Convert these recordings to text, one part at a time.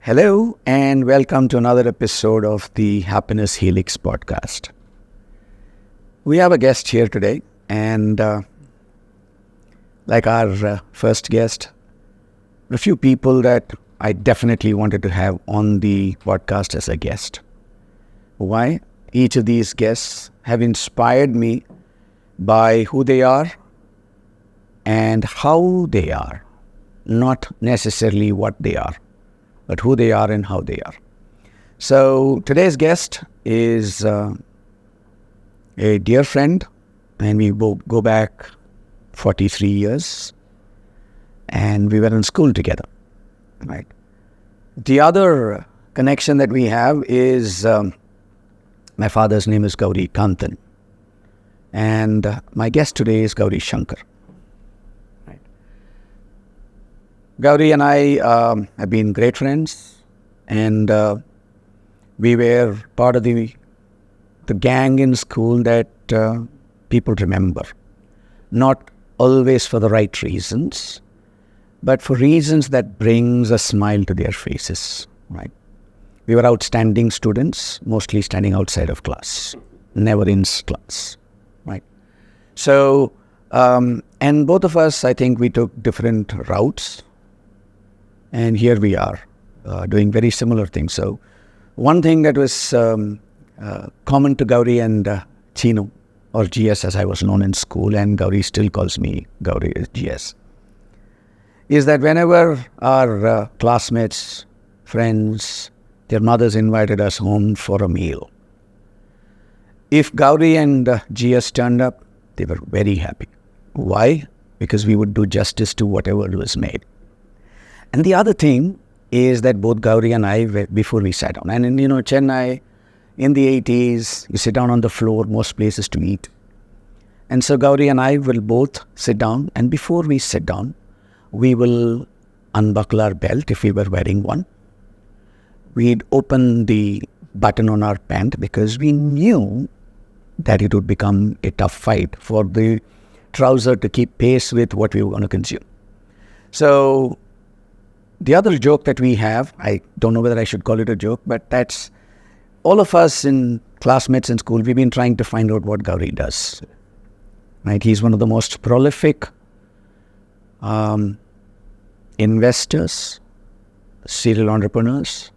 Hello and welcome to another episode of the HappYness Helix Podcast. We have a guest here today and like our first guest, a few people that I definitely wanted to have on the podcast as a guest. Why? Each of these guests have inspired me by who they are and how they are, not necessarily what they are, but who they are and how they are. So today's guest is a dear friend, and we both go back 43 years, and we were in school together, right? The other connection that we have is my father's name is Gowri Shankar, and my guest today is Gowri Shankar. Gowri and I have been great friends, and we were part of the gang in school that people remember. Not always for the right reasons, but for reasons that brings a smile to their faces, right? We were outstanding students, mostly standing outside of class, never in class, right? So, and both of us, I think we took different routes. And here we are, doing very similar things. So one thing that was common to Gowri and Cheenu, or GS as I was known in school, and Gowri still calls me Gowri GS, is that whenever our classmates, friends, their mothers invited us home for a meal, if Gowri and GS turned up, they were very happy. Why? Because we would do justice to whatever was made. And the other thing is that both Gowri and I, before we sat down, and in Chennai, in the 80s, you sit down on the floor, most places to eat. And so Gowri and I will both sit down, and before we sit down, we will unbuckle our belt if we were wearing one. We'd open the button on our pant because we knew that it would become a tough fight for the trouser to keep pace with what we were going to consume. So the other joke that we have, I don't know whether I should call it a joke, but that's all of us in classmates in school, we've been trying to find out what Gowri does. Right? He's one of the most prolific investors, serial entrepreneurs,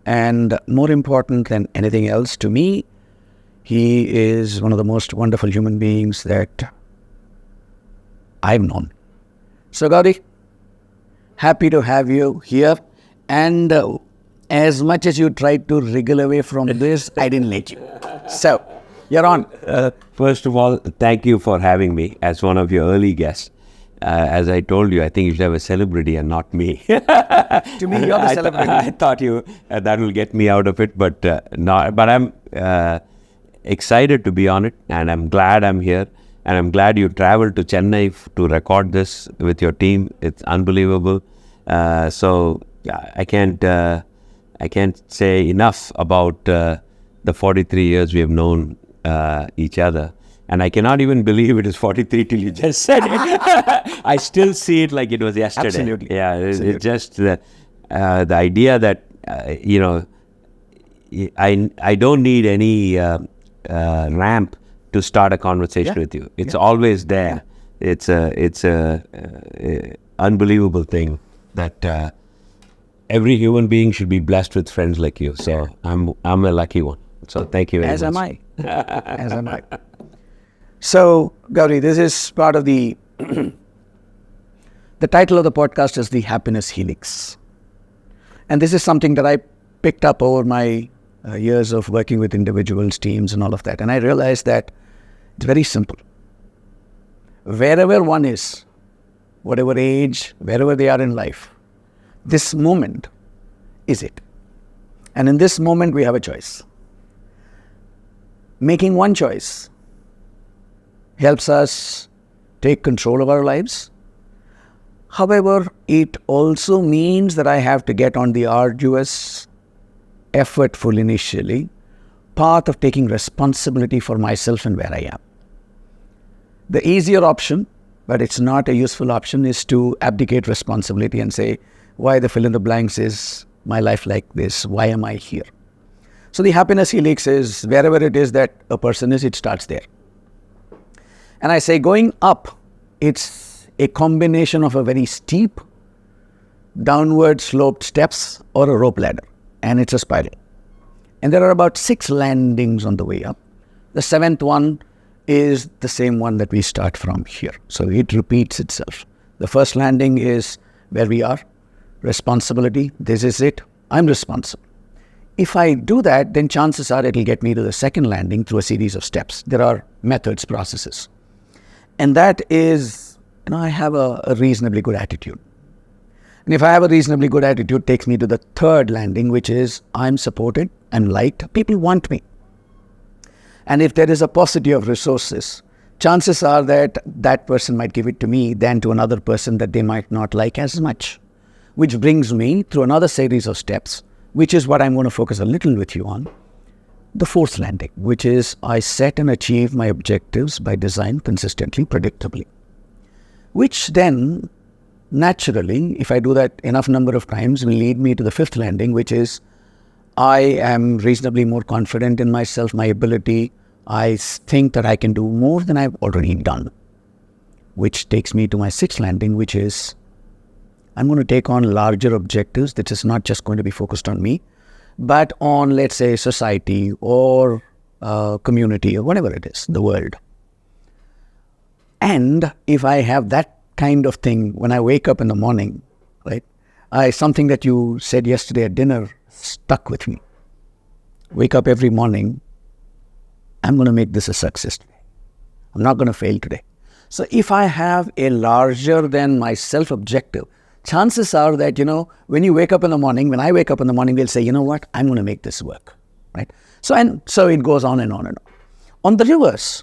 and more important than anything else to me, he is one of the most wonderful human beings that I've known. So Gowri, happy to have you here, and as much as you tried to wriggle away from this, I didn't let you. So, you're on. First of all, thank you for having me as one of your early guests. As I told you, I think you should have a celebrity and not me. To me, you're the celebrity. I thought that will get me out of it, but no. But I'm excited to be on it, and I'm glad I'm here. And I'm glad you traveled to Chennai to record this with your team. It's unbelievable. So I can't say enough about the 43 years we have known each other. And I cannot even believe it is 43 till you just said it. I still see it like it was yesterday. Absolutely. Yeah, Absolutely. it's just the idea that, I don't need any ramp to start a conversation with you. It's always there. Yeah. It's a unbelievable thing that every human being should be blessed with friends like you. So I'm a lucky one. So thank you very much. As am I. As am I. So Gowri, this is part of the title of the podcast is the HappYness Helix. And this is something that I picked up over my years of working with individuals, teams and all of that. And I realized that it's very simple. Wherever one is, whatever age, wherever they are in life, this moment is it. And in this moment, we have a choice. Making one choice helps us take control of our lives. However, it also means that I have to get on the arduous, effortful initially, path of taking responsibility for myself and where I am. The easier option, but it's not a useful option, is to abdicate responsibility and say, why the fill in the blanks is my life like this? Why am I here? So the HappYness Helix is wherever it is that a person is, it starts there. And I say going up, it's a combination of a very steep, downward sloped steps or a rope ladder. And it's a spiral. And there are about 6 landings on the way up. The 7th one is the same one that we start from here. So it repeats itself. The first landing is where we are. Responsibility. This is it. I'm responsible. If I do that, then chances are it'll get me to the second landing through a series of steps. There are methods, processes. And that is, I have a reasonably good attitude. And if I have a reasonably good attitude, it takes me to the third landing, which is I'm supported, I'm liked, people want me. And if there is a paucity of resources, chances are that that person might give it to me than to another person that they might not like as much. Which brings me through another series of steps, which is what I'm going to focus a little with you on. The 4th landing, which is I set and achieve my objectives by design consistently, predictably. Which then, naturally, if I do that enough number of times, will lead me to the 5th landing, which is I am reasonably more confident in myself, my ability. I think that I can do more than I've already done. Which takes me to my 6th landing, which is I'm going to take on larger objectives that is not just going to be focused on me, but on, let's say, society or community or whatever it is, the world. And if I have that kind of thing when I wake up in the morning, right? Something that you said yesterday at dinner stuck with me. Wake up every morning, I'm going to make this a success today. I'm not going to fail today. So if I have a larger than myself objective, chances are that, when you wake up in the morning, when I wake up in the morning, we'll say, you know what, I'm going to make this work, right? So it goes on and on and on. On the reverse,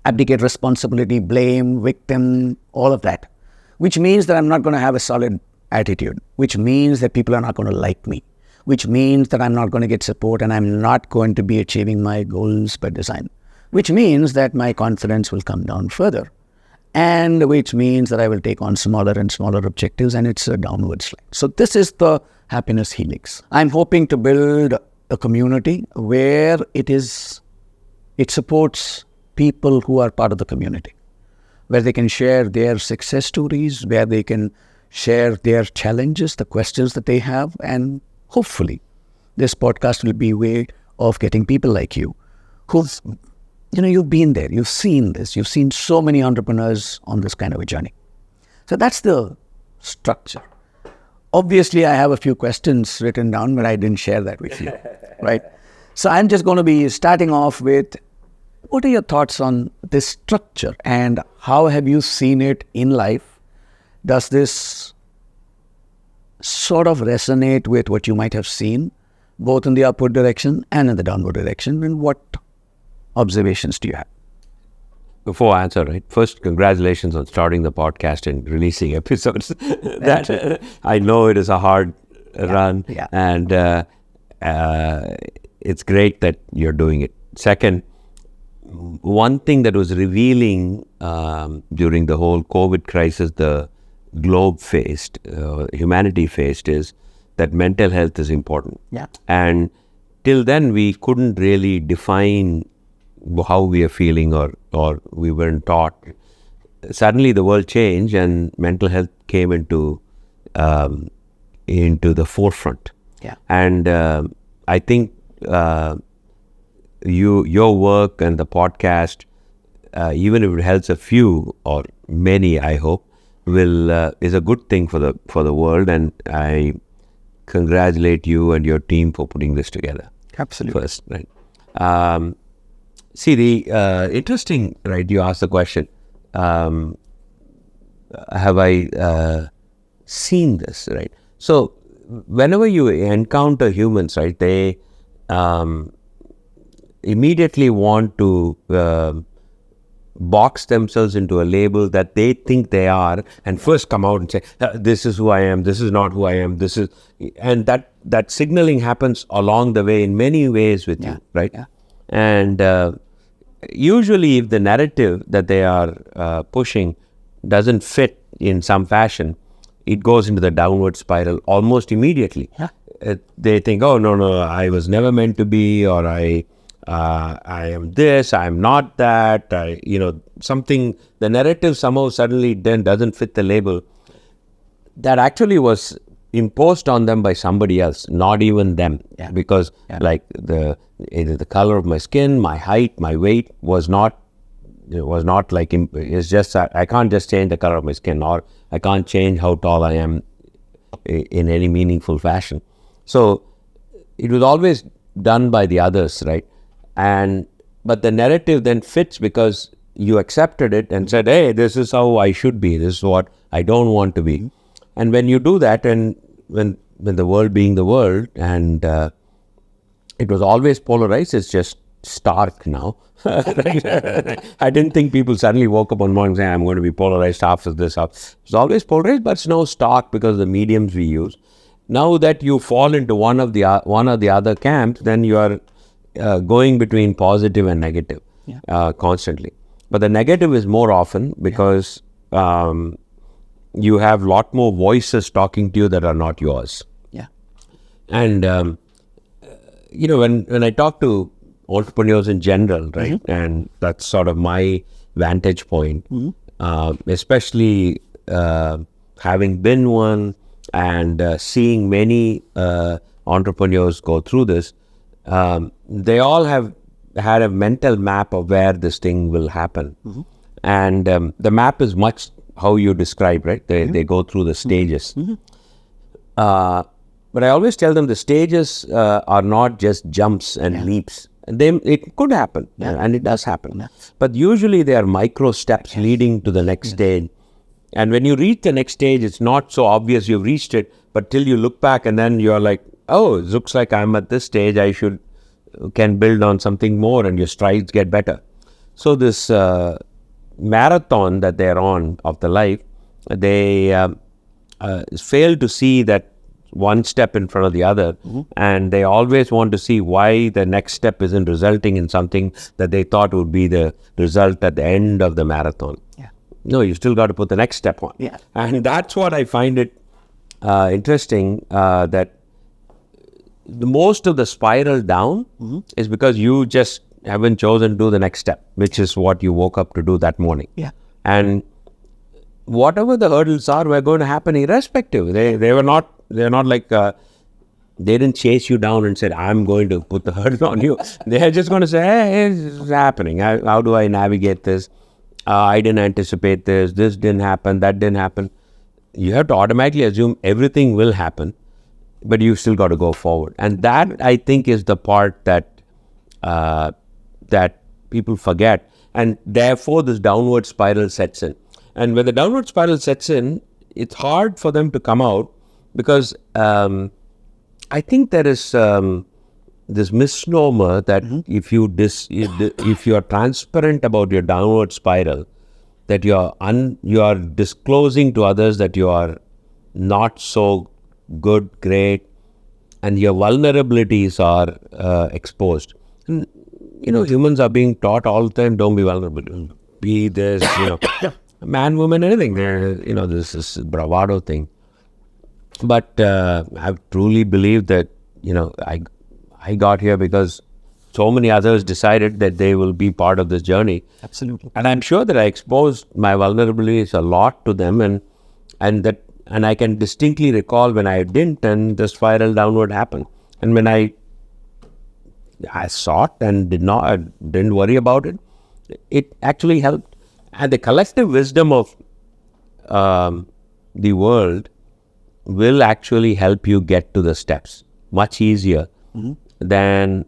abdicate responsibility, blame, victim, all of that, which means that I'm not going to have a solid attitude, which means that people are not going to like me, which means that I'm not going to get support and I'm not going to be achieving my goals by design, which means that my confidence will come down further. And which means that I will take on smaller and smaller objectives and it's a downward slide. So this is the HappYness Helix. I'm hoping to build a community where it supports people who are part of the community, where they can share their success stories, where they can share their challenges, the questions that they have. And hopefully this podcast will be a way of getting people like you who've you've been there, you've seen this, you've seen so many entrepreneurs on this kind of a journey. So that's the structure. Obviously, I have a few questions written down, but I didn't share that with you, right? So I'm just going to be starting off with, what are your thoughts on this structure and how have you seen it in life? Does this sort of resonate with what you might have seen, both in the upward direction and in the downward direction? And what observations do you have? Before I answer, right? First, congratulations on starting the podcast and releasing episodes. I know it is a hard run, and it's great that you're doing it. Second, one thing that was revealing during the whole COVID crisis, the globe faced, humanity faced, is that mental health is important. Yeah. And till then, we couldn't really define how we are feeling or we weren't taught. Suddenly the world changed and mental health came into the forefront. Yeah. And I think your work and the podcast, even if it helps a few or many, I hope, is a good thing for the world. And I congratulate you and your team for putting this together. Absolutely. First, right? See, the interesting, right, you asked the question, have I seen this, right? So, whenever you encounter humans, right, they immediately want to box themselves into a label that they think they are and first come out and say, this is who I am, this is not who I am, this is, and that signaling happens along the way in many ways with you, right? Yeah. And usually if the narrative that they are pushing doesn't fit in some fashion, it goes into the downward spiral almost immediately. They think, oh, no, I was never meant to be, or I am this, I am not that, something, the narrative somehow suddenly then doesn't fit the label that actually was imposed on them by somebody else, not even them. Because like either the color of my skin, my height, my weight was not like, it's just, I can't just change the color of my skin, or I can't change how tall I am in any meaningful fashion. So it was always done by the others, right? But the narrative then fits because you accepted it and said, hey, this is how I should be. This is what I don't want to be. And when you do that, and when the world being the world, and it was always polarized, it's just stark now. I didn't think people suddenly woke up one morning saying, I'm going to be polarized after this. It's always polarized, but it's now stark because of the mediums we use. Now that you fall into one of the other camps, then you are going between positive and negative constantly. But the negative is more often because you have a lot more voices talking to you that are not yours. And when I talk to entrepreneurs in general, right, and that's sort of my vantage point, especially having been one and seeing many entrepreneurs go through this, they all have had a mental map of where this thing will happen. And the map is much how you describe, right? They go through the stages. But I always tell them the stages are not just jumps and leaps. It could happen, and it does happen. But usually they are micro steps leading to the next stage. And when you reach the next stage, it's not so obvious you've reached it, but till you look back and then you're like, oh, it looks like I'm at this stage, I can build on something more, and your strides get better. So this marathon that they're on of the life, they fail to see that one step in front of the other, and they always want to see why the next step isn't resulting in something that they thought would be the result at the end of the marathon. No, you still got to put the next step on. And that's what I find it interesting, that the most of the spiral down is because you just haven't chosen to do the next step, which is what you woke up to do that morning. And whatever the hurdles are, were going to happen irrespective. They're not like they didn't chase you down and said, I'm going to put the hurdle on you. They're just going to say, hey, this is happening. How do I navigate this? I didn't anticipate this. This didn't happen. That didn't happen. You have to automatically assume everything will happen, but you still got to go forward. And that, I think, is the part that people forget. And therefore, this downward spiral sets in. And when the downward spiral sets in, it's hard for them to come out, because I think there is this misnomer that if you are transparent about your downward spiral, that you are disclosing to others that you are not so good, great, and your vulnerabilities are exposed. And, humans are being taught all the time, don't be vulnerable, be this, man, woman, anything. This is bravado thing. But I truly believe that, I got here because so many others decided that they will be part of this journey. Absolutely. And I'm sure that I exposed my vulnerabilities a lot to them, and I can distinctly recall when I didn't, and the spiral downward happened. And when I saw it and didn't worry about it, it actually helped. And the collective wisdom of the world will actually help you get to the steps much easier than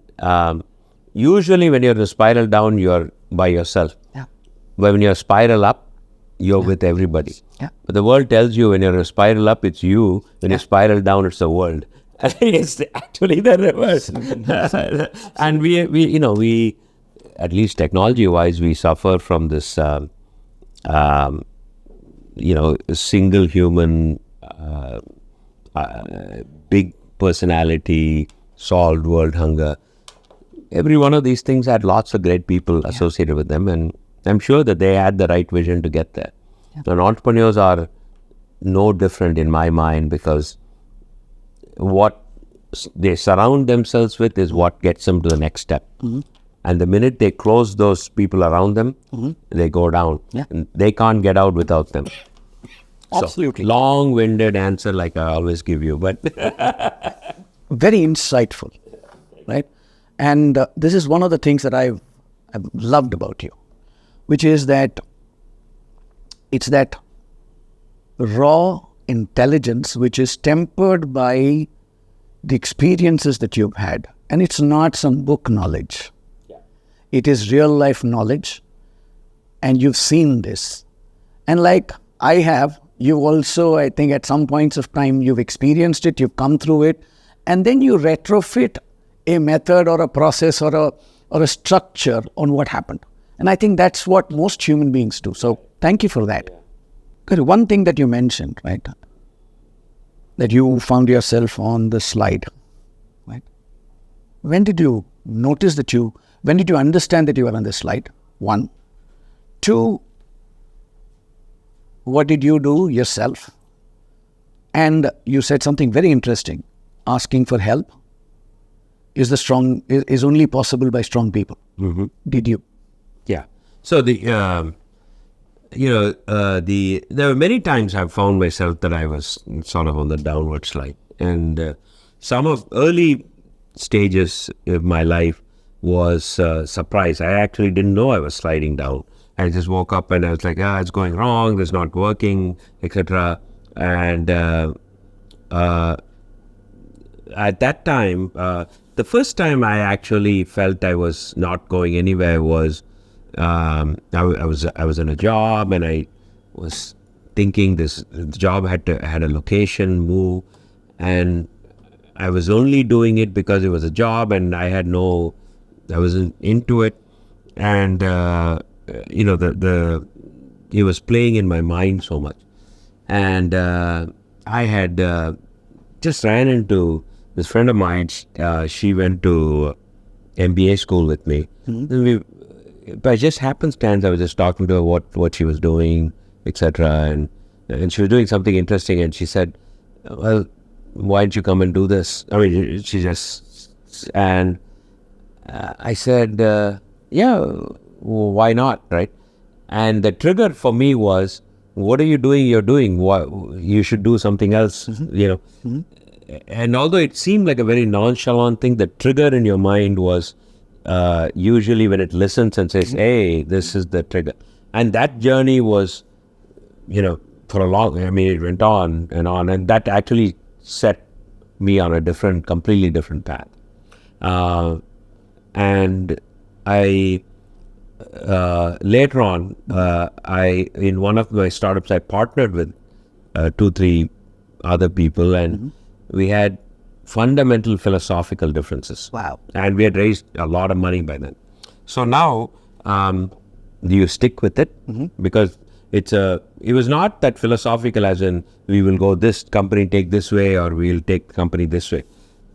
usually when you're in a spiral down, you're by yourself. But when you're spiral up, you're with everybody. But the world tells you when you're in a spiral up, it's you. When you spiral down, it's the world. It's actually the reverse. And we, at least technology-wise, we suffer from this, single human, big personality, solved world hunger. Every one of these things had lots of great people associated with them, and I'm sure that they had the right vision to get there. And entrepreneurs are no different in my mind, because what they surround themselves with is what gets them to the next step. And the minute they close those people around them, they go down. Yeah. And they can't get out without them. Absolutely. So, long-winded answer like I always give you, but Very insightful, right? And this is one of the things that I've loved about you, which is that it's that raw intelligence which is tempered by the experiences that you've had. And it's not some book knowledge. It is real life knowledge. And you've seen this. And like I have, you also, I think at some points of time, you've experienced it, you've come through it, and then you retrofit a method or a process or a structure on what happened. And I think that's what most human beings do. So thank you for that. Because one thing that you mentioned, right, that you found yourself on the slide, right? When did you notice when did you understand that you were on the slide? 1. 2, what did you do yourself? And you said something very interesting. Asking for help is only possible by strong people. Did you? yeah. So there were many times I've found myself that I was sort of on the downward slide, and some of early stages of my life was surprise. I actually didn't know I was sliding down. I just woke up and I was like, it's going wrong, this is not working, etc. And at that time, the first time I actually felt I was not going anywhere was I was in a job, and I was thinking the job had a location move, and I was only doing it because it was a job, and I wasn't into it, and it was playing in my mind so much, and I had just ran into this friend of mine. She went to MBA school with me. And by just happenstance, I was just talking to her what she was doing, etc. And she was doing something interesting, and she said, "Well, why don't you come and do this?" I mean, and I said, "Yeah, why not?" Right? And the trigger for me was, "What are you doing? You're doing what? You should do something else." And although it seemed like a very nonchalant thing, the trigger in your mind was usually when it listens and says, "Hey, this is the trigger." And that journey was, for a long, it went on, and that actually set me on a completely different path. And I, later on, in one of my startups, I partnered with 2-3 other people, and we had fundamental philosophical differences. Wow. And we had raised a lot of money by then. So now, do you stick with it? Because it was not that philosophical as in we will go this company take this way, or we'll take the company this way.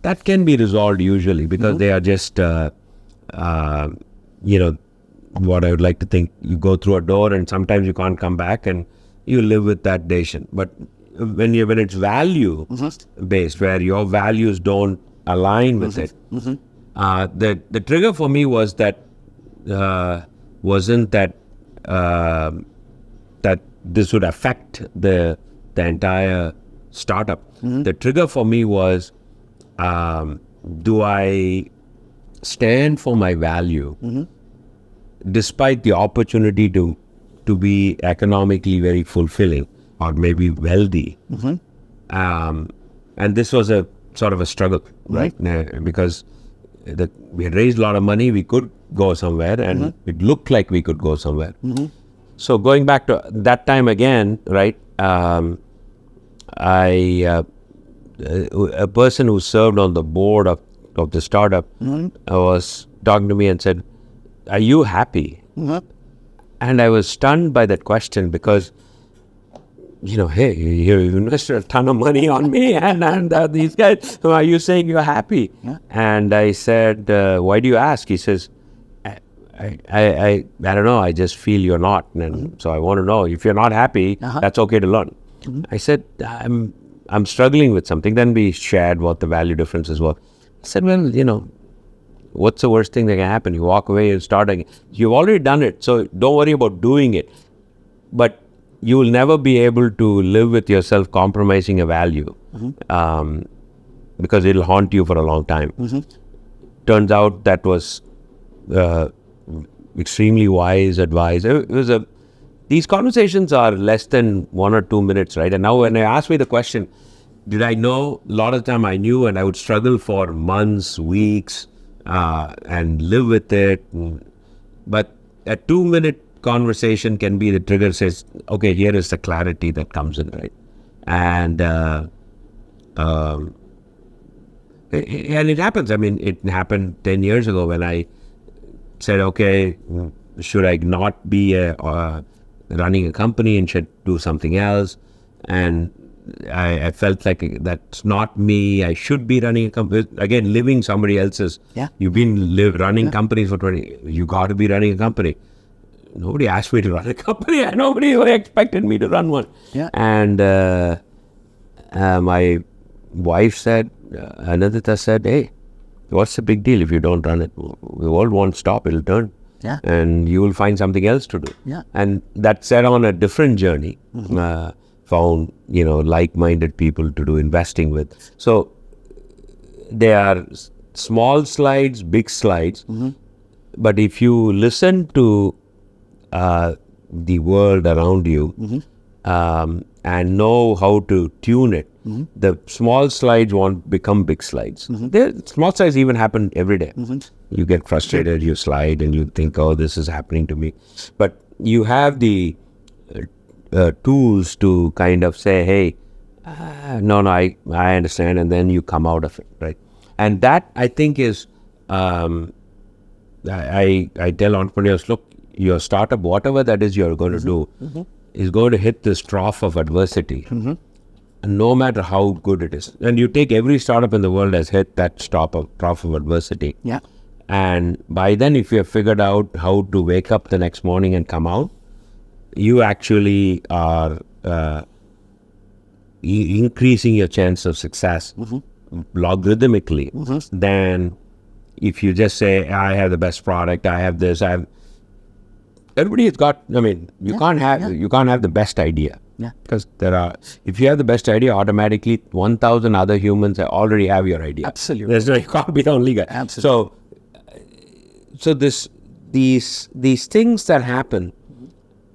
That can be resolved usually because they are just, what I would like to think, you go through a door and sometimes you can't come back, and you live with that decision. But when it's value based, where your values don't align with it, the trigger for me was that wasn't that that this would affect the entire startup. The trigger for me was, do I stand for my value despite the opportunity to be economically very fulfilling or maybe wealthy. And this was a sort of a struggle, right? Because we had raised a lot of money, we could go somewhere, and it looked like we could go somewhere. So going back to that time again, right? A person who served on the board of the startup was talking to me and said, "Are you happy?" And I was stunned by that question because, hey, you invested a ton of money on me, and these guys, are you saying you're happy? And I said, "Why do you ask?" He says, I don't know, I just feel you're not. And so I want to know, if you're not happy, that's okay to learn. I said, I'm struggling with something. Then we shared what the value differences were. I said, well, what's the worst thing that can happen? You walk away and start again. You've already done it, so don't worry about doing it. But you will never be able to live with yourself compromising a value because it'll haunt you for a long time. Turns out that was extremely wise advice. These conversations are less than 1 or 2 minutes, right? And now when I ask me the question, did I know? A lot of the time I knew, and I would struggle for months, weeks, and live with it. But a 2-minute conversation can be the trigger. Says, okay, here is the clarity that comes in, right? And it happens. I mean, it happened 10 years ago when I said, okay, should I not be running a company and should do something else? And I felt like that's not me. I should be running a company. Again, living somebody else's. Yeah. You've been running companies for 20. You got to be running a company. Nobody asked me to run a company. Nobody expected me to run one. Yeah. And my wife said, Anandita said, hey, what's the big deal if you don't run it? The world won't stop. It'll turn. Yeah. And you will find something else to do. Yeah. And that set on a different journey. Found, like-minded people to do investing with. So there are small slides, big slides. But if you listen to the world around you and know how to tune it, the small slides won't become big slides. Small slides even happen every day. You get frustrated, you slide and you think, oh, this is happening to me. But you have the tools to kind of say, hey, I understand, and then you come out of it, right? And that, I think, is, I tell entrepreneurs, look, your startup, whatever that is you're going to do, is going to hit this trough of adversity, and no matter how good it is. And you take every startup in the world has hit that trough of adversity. Yeah. And by then, if you have figured out how to wake up the next morning and come out, you actually are increasing your chance of success logarithmically than if you just say, I have the best product, I have this, everybody has got, you can't have the best idea. Yeah. Because if you have the best idea, automatically 1,000 other humans already have your idea. Absolutely. You can't be the only guy. Absolutely. So these things that happen,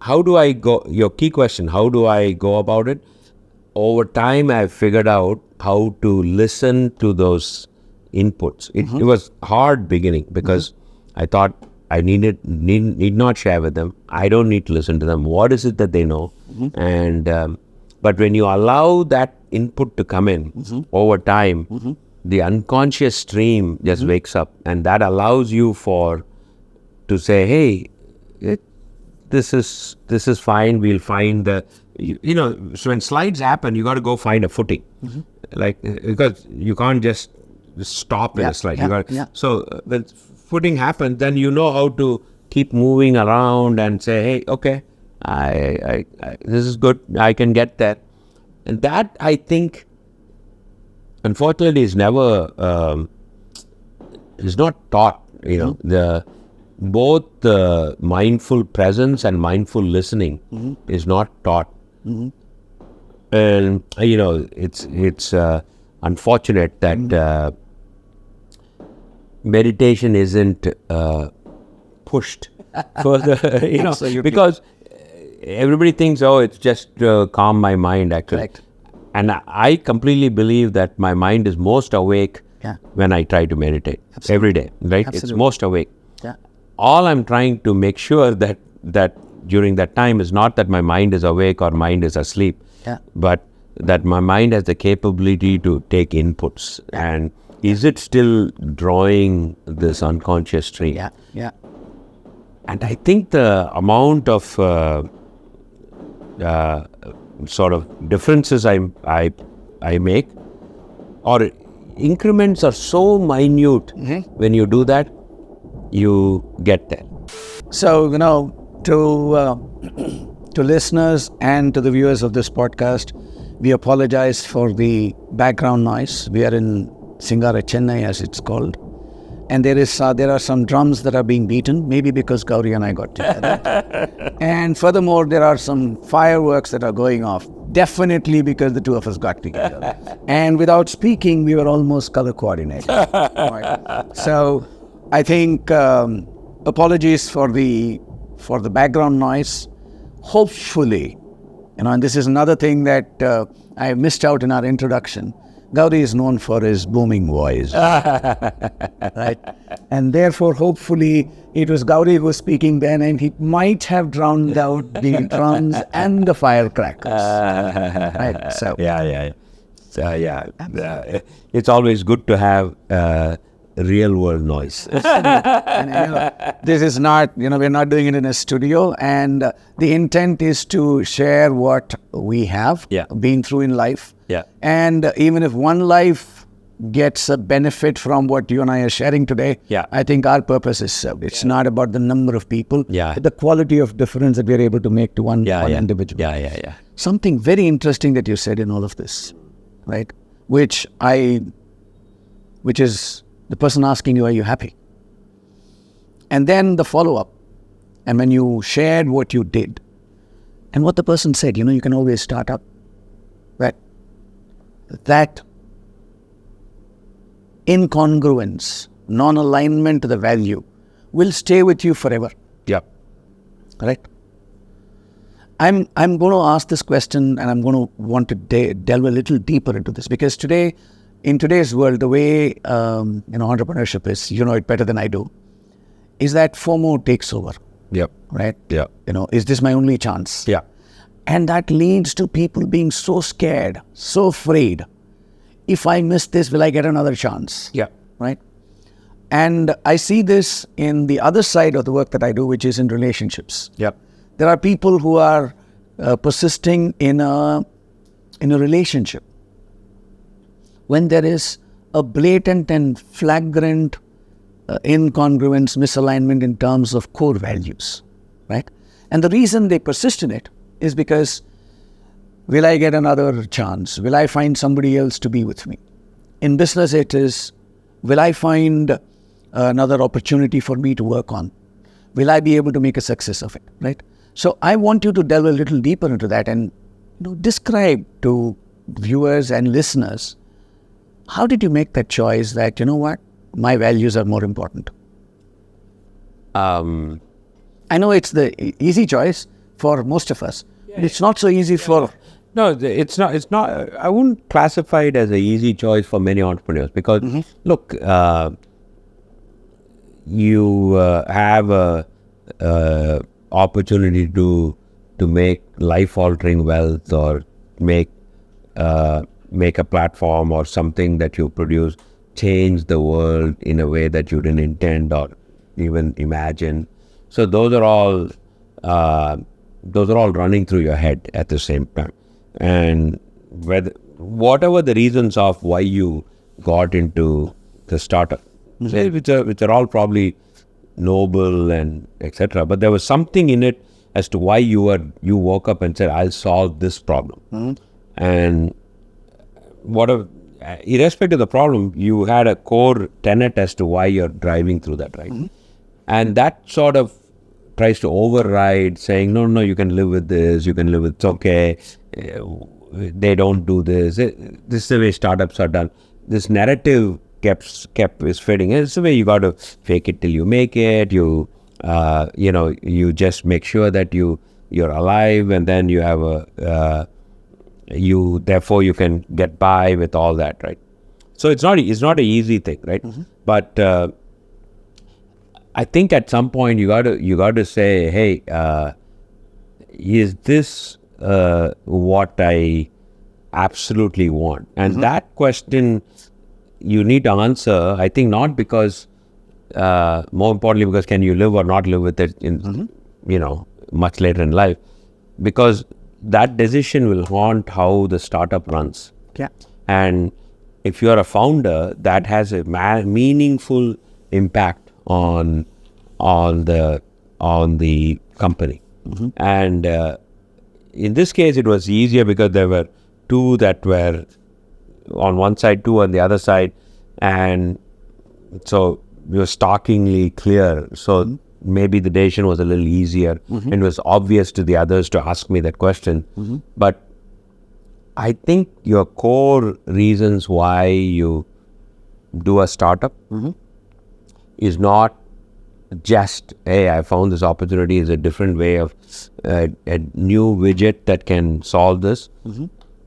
how do I go, your key question, how do I go about it? Over time, I've figured out how to listen to those inputs. It was hard beginning because I thought I need not share with them. I don't need to listen to them. What is it that they know? And but when you allow that input to come in over time, the unconscious stream just wakes up, and that allows you to say, hey, this is fine. We'll find so when slides happen, you got to go find a footing, because you can't just stop in a slide. So when footing happens, then you know how to keep moving around and say, hey, okay, I this is good. I can get there. And that, I think, unfortunately, is never is not taught. Both the mindful presence and mindful listening is not taught. And it's unfortunate that meditation isn't pushed further. Because everybody thinks, oh, it's just calm my mind, actually. Correct. And I completely believe that my mind is most awake when I try to meditate. Absolutely. Every day, right? Absolutely. It's most awake. Yeah. All I'm trying to make sure that during that time is not that my mind is awake or mind is asleep, but that my mind has the capability to take inputs. And is it still drawing this unconscious stream? Yeah. And I think the amount of sort of differences I make, or increments, are so minute. When you do that, you get there. So, to listeners and to the viewers of this podcast, We apologize for the background noise. We are in Singara, Chennai, as it's called. And there are some drums that are being beaten, maybe because Gowri and I got together. And furthermore, there are some fireworks that are going off, definitely because the two of us got together. And without speaking, we were almost color coordinated. Right. So I think apologies for the background noise. Hopefully, and this is another thing that I missed out in our introduction. Gowri is known for his booming voice, right? And therefore, hopefully, it was Gowri who was speaking then, and he might have drowned out the drums and the firecrackers. Right? So, it's always good to have real world noise. And, this is not, we're not doing it in a studio, and the intent is to share what we have been through in life. Yeah. And even if one life gets a benefit from what you and I are sharing today, I think our purpose is served. It's not about the number of people, but the quality of difference that we're able to make to one individual. Something very interesting that you said in all of this, right? Which is the person asking you, are you happy? And then the follow-up. And when you shared what you did and what the person said, you can always start up. Right? That incongruence, non-alignment to the value will stay with you forever. Yeah. Right? I'm going to ask this question, and I'm going to want to delve a little deeper into this, because in today's world, the way entrepreneurship is, you know it better than I do, is that FOMO takes over. Yep. Right? Yeah. Is this my only chance? Yeah. And that leads to people being so scared, so afraid. If I miss this, will I get another chance? Yeah. Right? And I see this in the other side of the work that I do, which is in relationships. Yep. There are people who are persisting in a relationship when there is a blatant and flagrant incongruence, misalignment in terms of core values. Right? And the reason they persist in it is because, will I get another chance? Will I find somebody else to be with me? In business, it is, will I find another opportunity for me to work on? Will I be able to make a success of it? Right? So I want you to delve a little deeper into that and describe to viewers and listeners, how did you make that choice that, my values are more important? I know it's the easy choice for most of us. It's not so easy for... No, it's not. I wouldn't classify it as an easy choice for many entrepreneurs because, look, you have a opportunity to make life-altering wealth or make a platform or something that you produce change the world in a way that you didn't intend or even imagine. So those are all running through your head at the same time. And whatever the reasons of why you got into the startup, which are all probably noble and etc. But there was something in it as to why you woke up and said, I'll solve this problem. And irrespective of the problem, you had a core tenet as to why you're driving through that, right? And that sort of tries to override saying, no, you can live with this, you can live with it's okay, they don't do this, this is the way startups are done. This narrative is fading. It's the way you got to fake it till you make it. You just make sure that you're alive, and then you have therefore you can get by with all that, right? So it's not an easy thing, right? But I think at some point you got to say, hey, is this what I absolutely want? And that question you need to answer, I think, not because, more importantly, because can you live or not live with it in, much later in life, because that decision will haunt how the startup runs. Yeah. And if you're a founder, that has a meaningful impact on the company. And in this case, it was easier because there were two that were on one side, two on the other side, and so it was starkly clear. So maybe the decision was a little easier, and it was obvious to the others to ask me that question. But I think your core reasons why you do a startup is not just, hey, I found this opportunity, is a different way of a new widget that can solve this.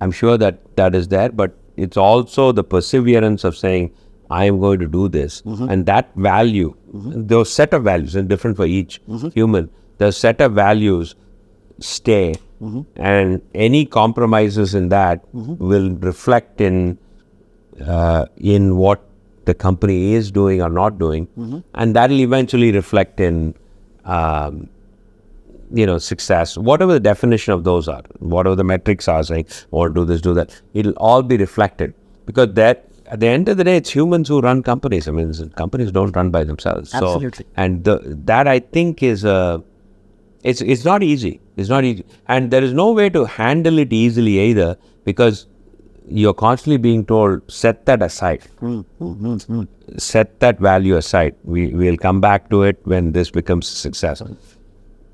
I'm sure that is there, but it's also the perseverance of saying, I am going to do this. And that value, those set of values, and different for each human, the set of values stay, and any compromises in that will reflect in what the company is doing or not doing, and that will eventually reflect in success, whatever the definition of those are, whatever the metrics are saying, or do this, do that, it'll all be reflected, because that at the end of the day, it's humans who run companies. I mean, companies don't run by themselves. Absolutely. So, and that I think is it's not easy. It's not easy, and there is no way to handle it easily either, because you're constantly being told, set that aside. Set that value aside. We'll come back to it when this becomes a success.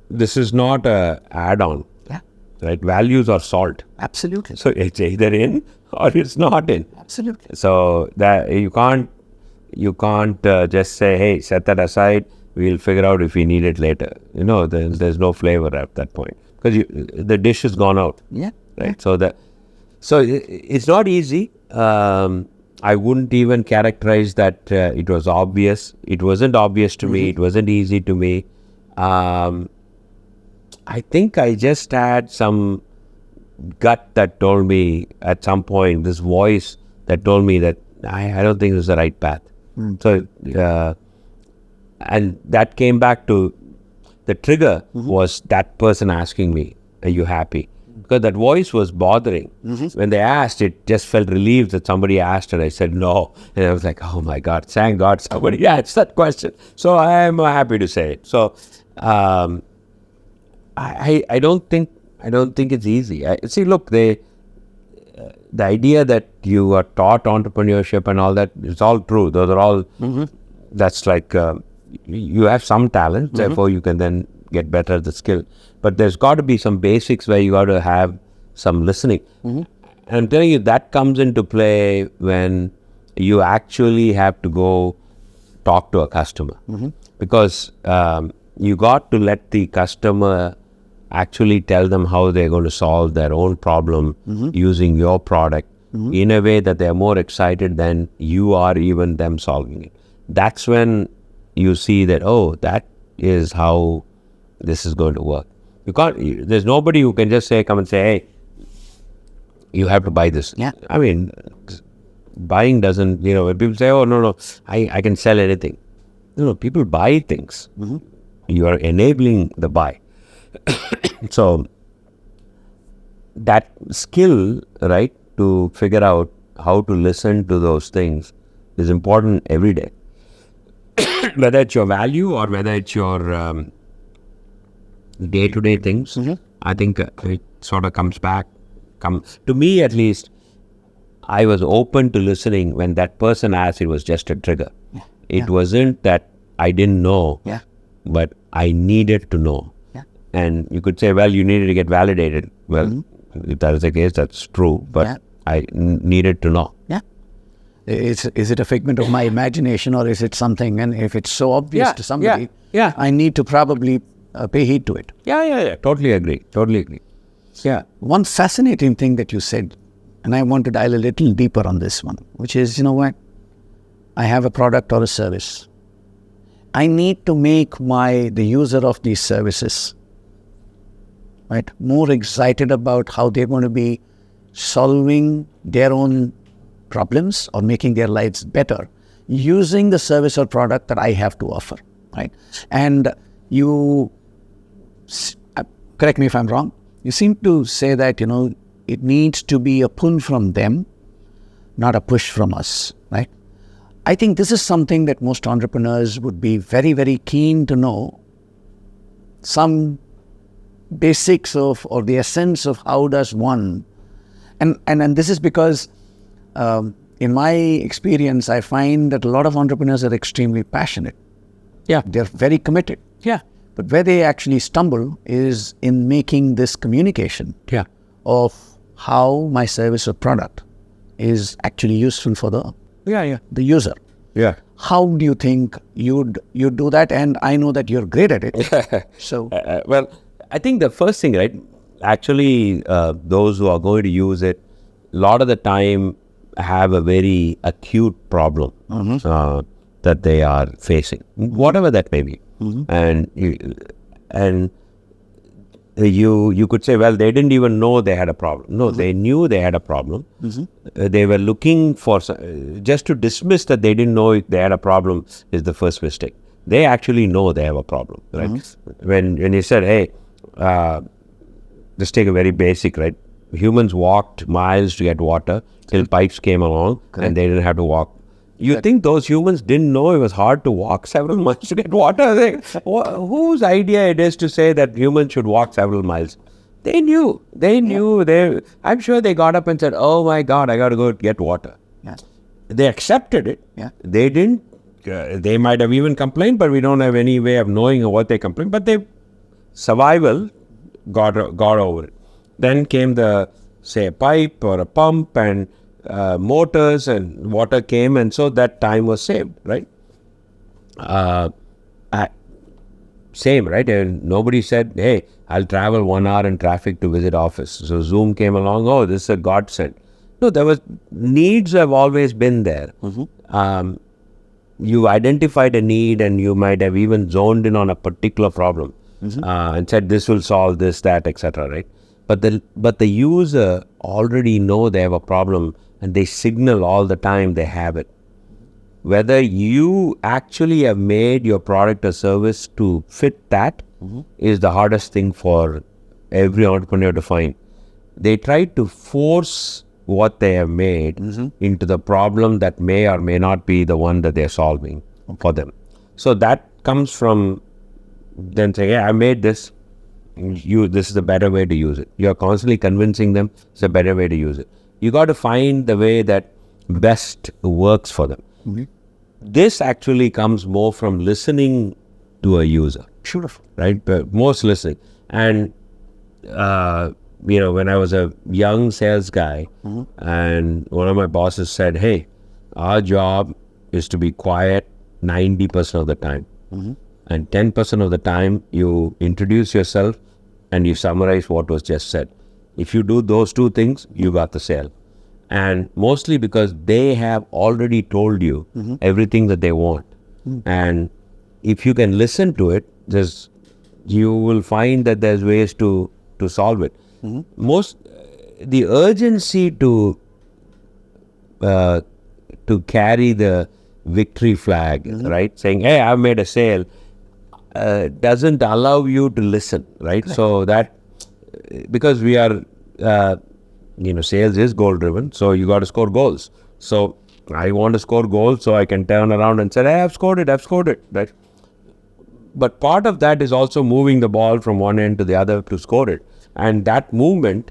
This is not a add-on. Yeah. Right? Values are salt. Absolutely. So it's either in or it's not in. Absolutely. So that you can't just say, hey, set that aside. We'll figure out if we need it later. There's no flavor at that point, because the dish has gone out. Yeah. Right. So it's not easy. I wouldn't even characterize that it was obvious. It wasn't obvious to me. It wasn't easy to me. I think I just had some gut that told me at some point, this voice that told me that I don't think this is the right path. So, and that came back to the trigger was that person asking me, are you happy? Because that voice was bothering. When they asked, it just felt relieved that somebody asked, and I said no. And I was like, oh my God, thank God somebody asked that question. So I am happy to say it. So I don't think it's easy. See, look, the idea that you are taught entrepreneurship and all that, it's all true. Those are all, that's like, you have some talent, therefore you can then get better at the skill. But there's got to be some basics where you got to have some listening. And I'm telling you, that comes into play when you actually have to go talk to a customer. Because you got to let the customer actually tell them how they're going to solve their own problem using your product in a way that they're more excited than you are even them solving it. That's when you see that, oh, that is how this is going to work. There's nobody who can just come and say, hey, you have to buy this. Yeah. I mean, buying doesn't, when people say, oh, no, I can sell anything. No, people buy things. You are enabling the buy. So that skill, right, to figure out how to listen to those things is important every day. Whether it's your value or whether it's your day-to-day things, I think it sort of comes back. To me, at least, I was open to listening when that person asked. It was just a trigger. It wasn't that I didn't know, but I needed to know. And you could say, well, you needed to get validated. Well, if that is the case, that's true. But I needed to know. Yeah. Is it a figment of my imagination, or is it something? And if it's so obvious to somebody, I need to probably pay heed to it. Yeah. Totally agree. Yeah. One fascinating thing that you said, and I want to dial a little deeper on this one, which is, you know what? I have a product or a service. I need to make the user of these services, right, more excited about how they're going to be solving their own problems or making their lives better using the service or product that I have to offer, right? And you, correct me if I'm wrong, you seem to say that, it needs to be a pull from them, not a push from us, right? I think this is something that most entrepreneurs would be very, very keen to know. Some basics of, or the essence of how does one And this is because in my experience, I find that a lot of entrepreneurs are extremely passionate. Yeah. They're very committed. Yeah. But where they actually stumble is in making this communication Yeah. of how my service or product is actually useful for the user. Yeah. How do you think you'd do that? And I know that you're great at it. So Well, I think the first thing, right? Actually, those who are going to use it, a lot of the time have a very acute problem that they are facing, whatever that may be. And you could say, well, they didn't even know they had a problem. No, they knew they had a problem. They were looking for, just to dismiss that they didn't know they had a problem is the first mistake. They actually know they have a problem, right? When you said, hey, just take a very basic, right? Humans walked miles to get water till pipes came along and they didn't have to walk. You think those humans didn't know it was hard to walk several miles to get water? Whose idea it is to say that humans should walk several miles? They knew. I'm sure they got up and said, oh my God, I got to go get water. Yeah. They accepted it. Yeah. They didn't. They might have even complained, but we don't have any way of knowing what they complained. But survival got over it. Then came a pipe or a pump and motors and water came, and so that time was saved, right? Same, right? And nobody said, hey, I'll travel 1 hour in traffic to visit office. So Zoom came along, oh, this is a godsend. No, needs have always been there. You identified a need and you might have even zoned in on a particular problem and said this will solve this, that, etc., right? But the user already know they have a problem and they signal all the time they have it. Whether you actually have made your product or service to fit that is the hardest thing for every entrepreneur to find. They try to force what they have made into the problem that may or may not be the one that they're solving for them. So that comes from then saying, yeah, I made this. This is a better way to use it. You're constantly convincing them it's a better way to use it. You got to find the way that best works for them. This actually comes more from listening to a user. Sure. Right? But most listening. And, when I was a young sales guy and one of my bosses said, hey, our job is to be quiet 90% of the time. And 10% of the time you introduce yourself and you summarize what was just said. If you do those two things, you got the sale. And mostly because they have already told you everything that they want. And if you can listen to it, you will find that there's ways to solve it. The urgency to carry the victory flag, right? Saying, hey, I've made a sale, doesn't allow you to listen, right? Correct. So that, because we are, sales is goal driven, so you got to score goals. So I want to score goals so I can turn around and say, hey, I've scored it, right? But part of that is also moving the ball from one end to the other to score it. And that movement,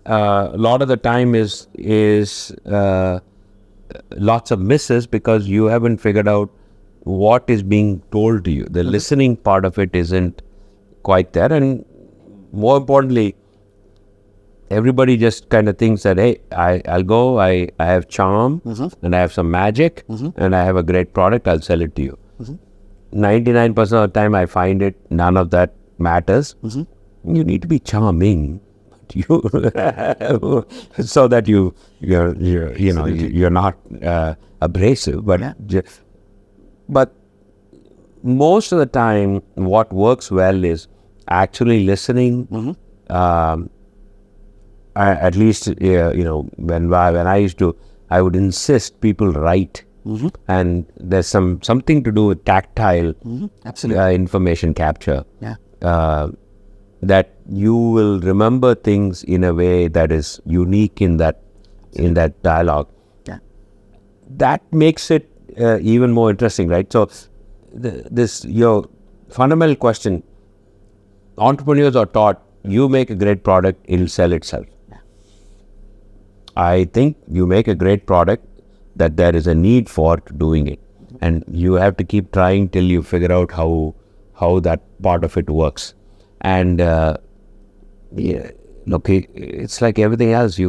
a lot of the time is lots of misses because you haven't figured out what is being told to you. The listening part of it isn't quite there. And more importantly, everybody just kind of thinks that, hey, I'll go, I have charm and I have some magic and I have a great product, I'll sell it to you. 99% of the time I find it, none of that matters. You need to be charming, so that you're not abrasive. But most of the time, what works well is actually listening. At least when I used to, I would insist people write. And there's something to do with tactile information capture. That you will remember things in a way that is unique in that dialogue. That makes it even more interesting, right? So your fundamental question, entrepreneurs are taught, you make a great product, it'll sell itself. I think you make a great product that there is a need for doing it, and you have to keep trying till you figure out how that part of it works. And yeah, look, it's like everything else.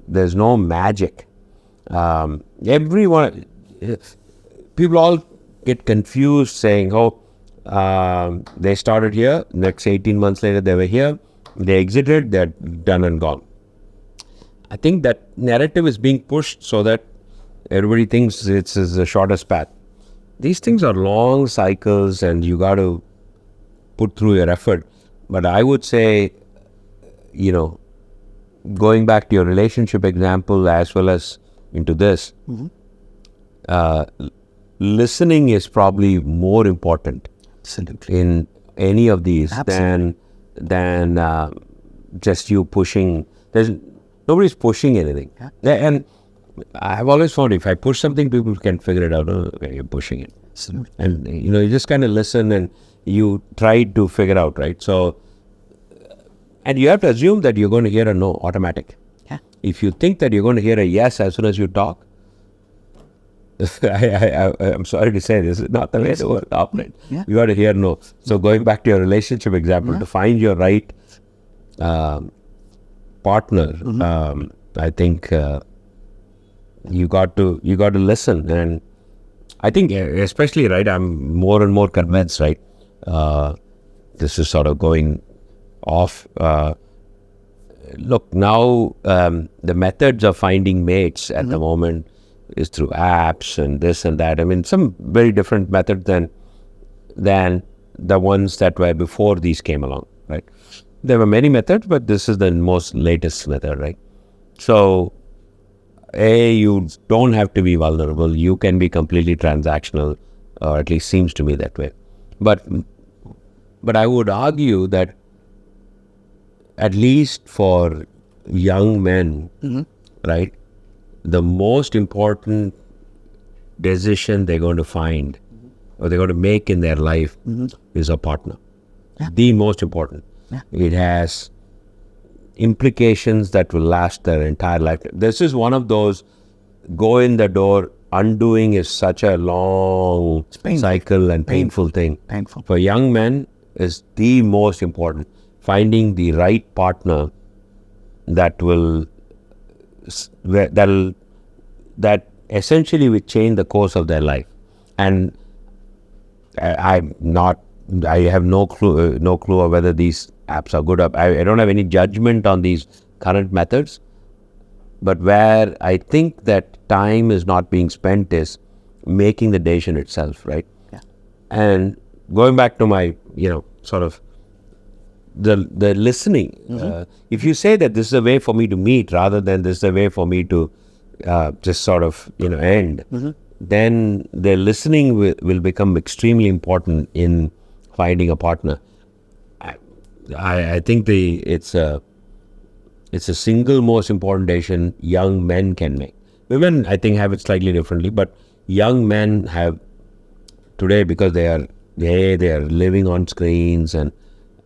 There's no magic. Everyone, people all get confused saying, "Oh, they started here. Next 18 months later, they were here. They exited. They're done and gone." I think that narrative is being pushed so that everybody thinks it's the shortest path. These things are long cycles, and you got to put through your effort. But I would say, going back to your relationship example as well as into this, listening is probably more important in any of these than just you pushing. Nobody's pushing anything. And I've always found if I push something, people can figure it out. Oh, okay, you're pushing it. And you just kind of listen and you try to figure out, right? So, and you have to assume that you're going to hear a no automatic. Yeah. If you think that you're going to hear a yes as soon as you talk, I'm sorry to say this is not the way the world operates. Yeah. You got to hear no. So going back to your relationship example, to find your right partner, I think you got to listen. And I think especially, right, I'm more and more convinced, right, this is sort of going off. Look, now the methods of finding mates at the moment is through apps and this and that. I mean, some very different methods than the ones that were before these came along, right? There were many methods, but this is the most latest method, right? So, you don't have to be vulnerable. You can be completely transactional, or at least seems to me that way. But I would argue that at least for young men, right, the most important decision they're going to find or they're going to make in their life is a partner. Yeah. The most important. Yeah. It has implications that will last their entire life. This is one of those go in the door, undoing is such a long cycle and painful thing. Painful. For young men is the most important. Finding the right partner that essentially will change the course of their life. And I have no clue of whether these apps are good. I don't have any judgment on these current methods, but where I think that time is not being spent is making the decision itself, right? Yeah. And going back to my, sort of the listening. If you say that this is a way for me to meet rather than this is a way for me to just sort of, end, then the listening will become extremely important in finding a partner. I think it's a single most important decision young men can make. Women, I think, have it slightly differently, but young men have today, because they are living on screens, and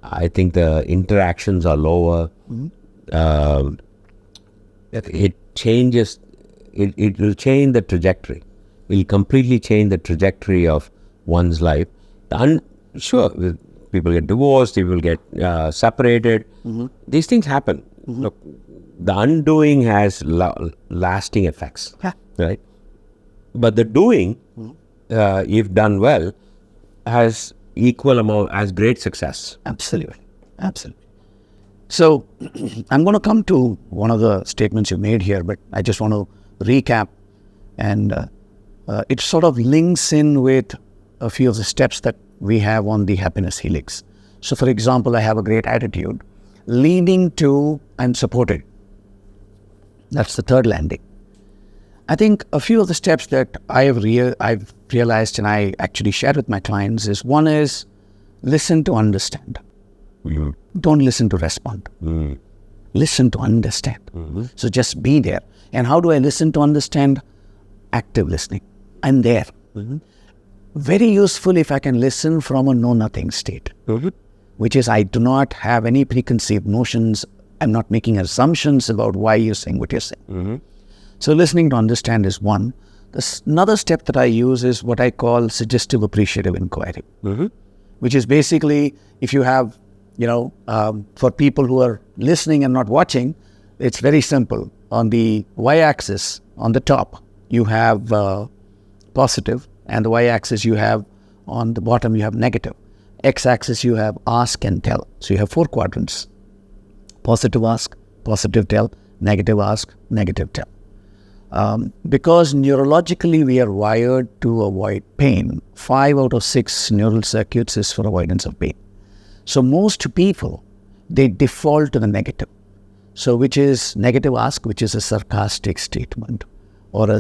I think the interactions are lower. It changes. It will change the trajectory. It will completely change the trajectory of one's life. Sure, people get divorced, people get separated. These things happen. Look, the undoing has lasting effects, right? But the doing, if done well, has equal amount, as great success. Absolutely. So, I'm going to come to one of the statements you made here, but I just want to recap, and it sort of links in with a few of the steps that we have on the HappYness Helix. So, for example, I have a great attitude, leading to and supported. That's the third landing. I think a few of the steps that I've realized and I actually share with my clients is, one is listen to understand. Don't listen to respond. Listen to understand. So just be there. And how do I listen to understand? Active listening. I'm there. Very useful if I can listen from a know-nothing state, which is I do not have any preconceived notions I'm not making assumptions about why you're saying what you're saying. So listening to understand is one. Another step that I use is what I call suggestive appreciative inquiry, which is basically, if you have, for people who are listening and not watching, it's very simple. On the y-axis, on the top, you have positive, and the y-axis you have, on the bottom you have negative. X-axis you have ask and tell. So you have 4 quadrants. Positive ask, positive tell, negative ask, negative tell. Because neurologically we are wired to avoid pain. 5 out of 6 neural circuits is for avoidance of pain. So most people, they default to the negative. So which is negative ask, which is a sarcastic statement or a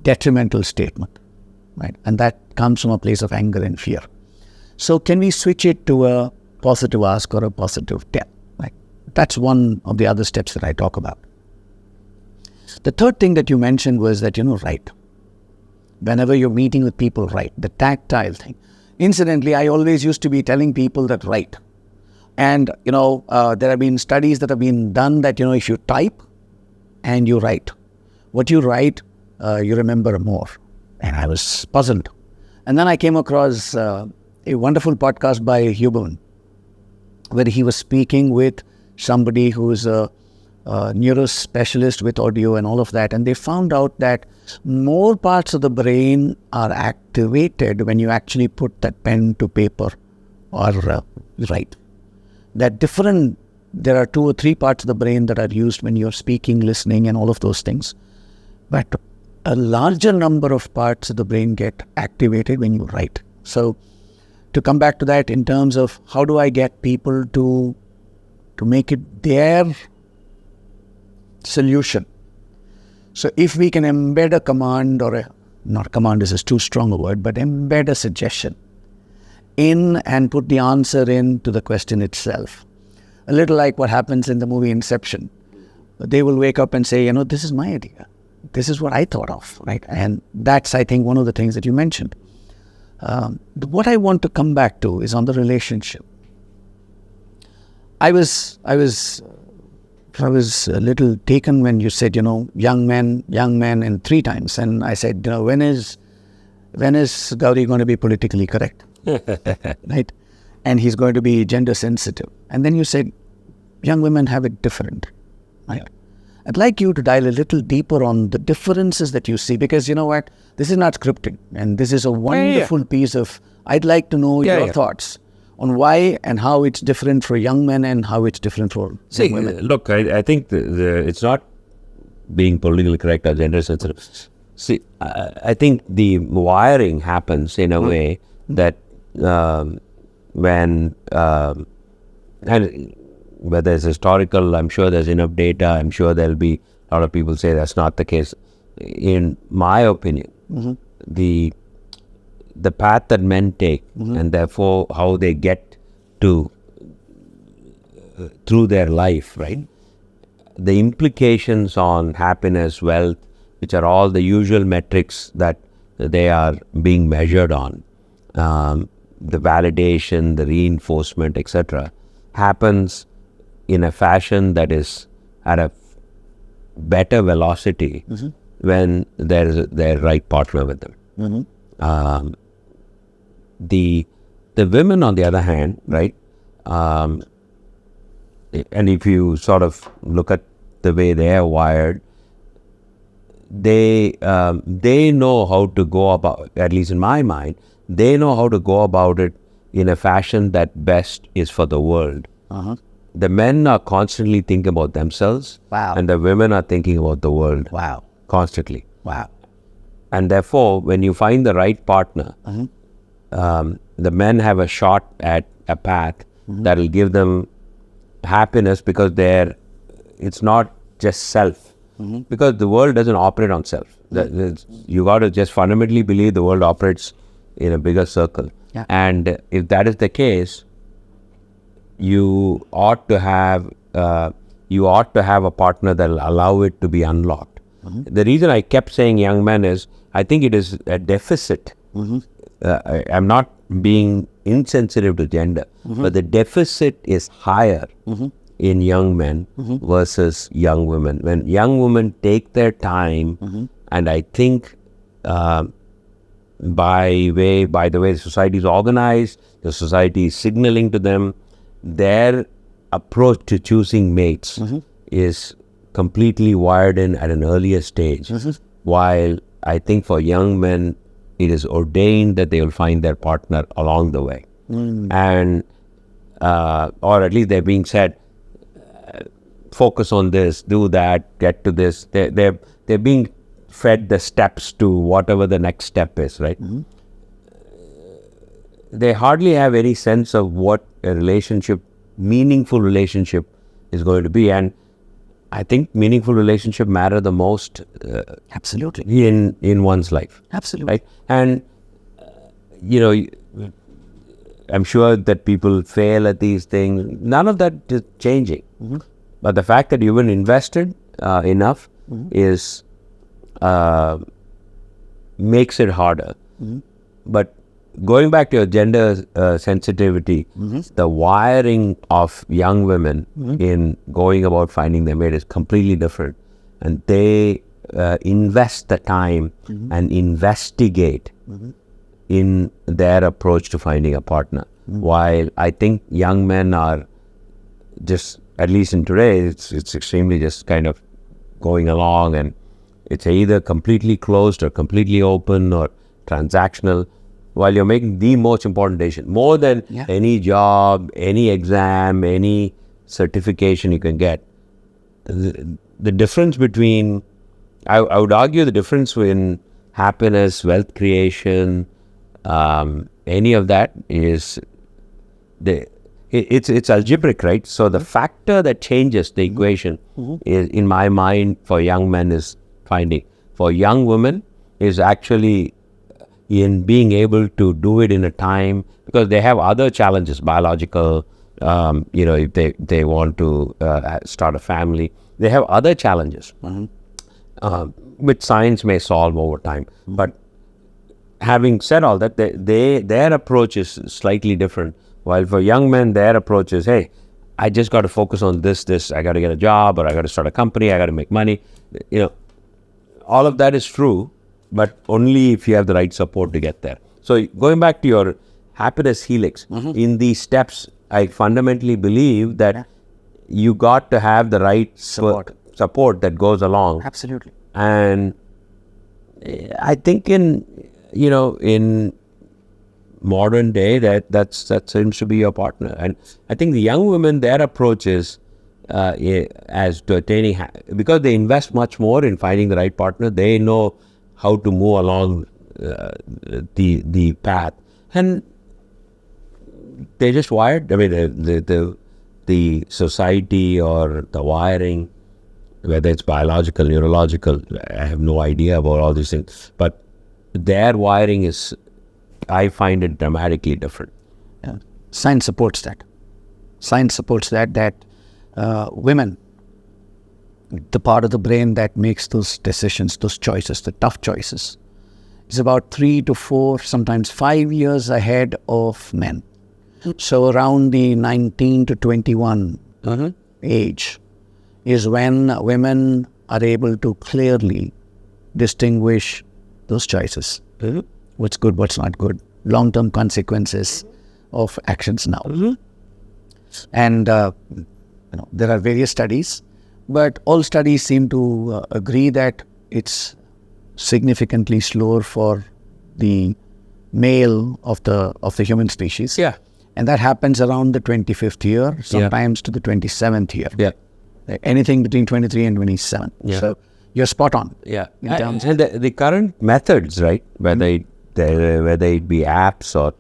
detrimental statement, right? And that comes from a place of anger and fear. So can we switch it to a positive ask or a positive tell? Right? That's one of the other steps that I talk about. The third thing that you mentioned was that, write. Whenever you're meeting with people, write. The tactile thing. Incidentally, I always used to be telling people that write. And, there have been studies that have been done that, if you type and you write, what you write, you remember more. And I was puzzled. And then I came across a wonderful podcast by Huberman, where he was speaking with somebody who's a neurospecialist with audio and all of that. And they found out that more parts of the brain are activated when you actually put that pen to paper or write. There are 2 or 3 parts of the brain that are used when you're speaking, listening, and all of those things. But a larger number of parts of the brain get activated when you write. So to come back to that in terms of how do I get people to make it their solution. So if we can embed a command not command is too strong a word, but embed a suggestion in and put the answer into the question itself. A little like what happens in the movie Inception. They will wake up and say, this is my idea. This is what I thought of, right? And that's, I think, one of the things that you mentioned. What I want to come back to is on the relationship. I was a little taken when you said, young men, and 3 times. And I said, when is Gowri going to be politically correct? Right? And he's going to be gender sensitive. And then you said, young women have it different. Right? I'd like you to dial a little deeper on the differences that you see, because you know what? This is not scripted. And this is a wonderful piece of, I'd like to know your thoughts on why and how it's different for young men and how it's different for young women. Look, I think it's not being politically correct or gender sensitive. See, I think the wiring happens in a way that when, and whether it's historical, I'm sure there's enough data, I'm sure there'll be a lot of people say that's not the case. In my opinion, the path that men take and therefore how they get to through their life, right? The implications on happiness, wealth, which are all the usual metrics that they are being measured on, the validation, the reinforcement, etc., happens in a fashion that is at a better velocity when there is their right partner with them. The women, on the other hand, right? And if you sort of look at the way they are wired, they know how to go about, at least in my mind, they know how to go about it in a fashion that best is for the world. The men are constantly thinking about themselves, and the women are thinking about the world constantly. And therefore, when you find the right partner, the men have a shot at a path that will give them happiness, because it's not just self. Because the world doesn't operate on self. You got to just fundamentally believe the world operates in a bigger circle. And if that is the case, you ought to have a partner that will allow it to be unlocked. The reason I kept saying young men is I think it is a deficit. I'm not being insensitive to gender, but the deficit is higher in young men versus young women. When young women take their time, and I think by the way the society is organized, the society is signaling to them, their approach to choosing mates is completely wired in at an earlier stage. While I think for young men, it is ordained that they will find their partner along the way. And or at least they're being said, focus on this, do that, get to this. They're being fed the steps to whatever the next step is, right? They hardly have any sense of what a meaningful relationship is going to be. And I think meaningful relationship matter the most Absolutely. in one's life. Absolutely. Right? And, I'm sure that people fail at these things. None of that is changing. But the fact that you've been invested enough is makes it harder. But going back to your gender sensitivity, the wiring of young women in going about finding their mate is completely different. And they invest the time and investigate in their approach to finding a partner. While I think young men are just, at least in today, it's extremely just kind of going along, and it's either completely closed or completely open or transactional, while you're making the most important decision, more than any job, any exam, any certification you can get. The difference between, I would argue the difference in happiness, wealth creation, any of that is, it's algebraic, right? So the factor that changes the equation is, in my mind, for young men is finding. For young women is actually in being able to do it in a time, because they have other challenges, biological, if they want to start a family, they have other challenges, which science may solve over time. But having said all that, their approach is slightly different. While for young men, their approach is, hey, I just got to focus on this, I got to get a job, or I got to start a company, I got to make money. All of that is true, but only if you have the right support to get there. So going back to your HappYness Helix, in these steps, I fundamentally believe that you got to have the right support that goes along. Absolutely. And I think in modern day, that seems to be your partner. And I think the young women, their approach is as to attaining, because they invest much more in finding the right partner, they know how to move along the path, and they just wired. I mean, the society or the wiring, whether it's biological, neurological, I have no idea about all these things, but their wiring is, I find it dramatically different. Science supports that. Science supports that women, the part of the brain that makes those decisions, those choices, the tough choices, is about 3 to 4, sometimes 5 years ahead of men. So around the 19 to 21 age is when women are able to clearly distinguish those choices. What's good, what's not good, long-term consequences of actions now. And there are various studies, but all studies seem to agree that it's significantly slower for the male of the human species. Yeah. And that happens around the 25th year, sometimes to the 27th year. Yeah. Anything between 23 and 27. Yeah. So you're spot on. Yeah. In terms And the current methods, right? Whether it be apps or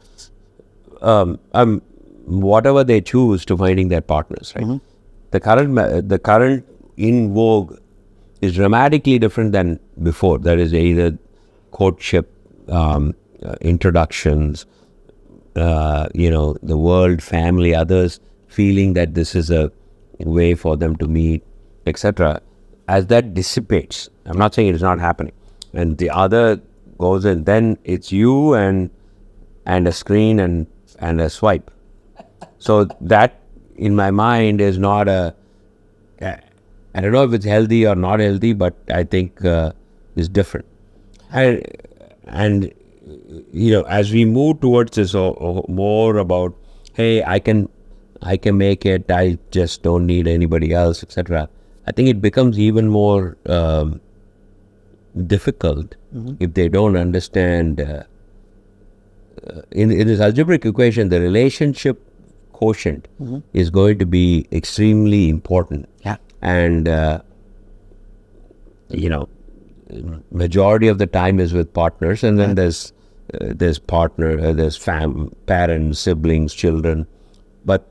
whatever they choose to finding their partners, right? The current in vogue is dramatically different than before. There is either courtship, introductions, the world, family, others feeling that this is a way for them to meet, etc. As that dissipates, I'm not saying it is not happening, and the other goes in, then it's you and a screen and a swipe. So that in my mind is not I don't know if it's healthy or not healthy, but I think it's different. And as we move towards this more about, hey, I can make it, I just don't need anybody else, etc. I think it becomes even more difficult if they don't understand. In this algebraic equation, the relationship quotient is going to be extremely important. Yeah. And majority of the time is with partners, and then there's parents, siblings, children, but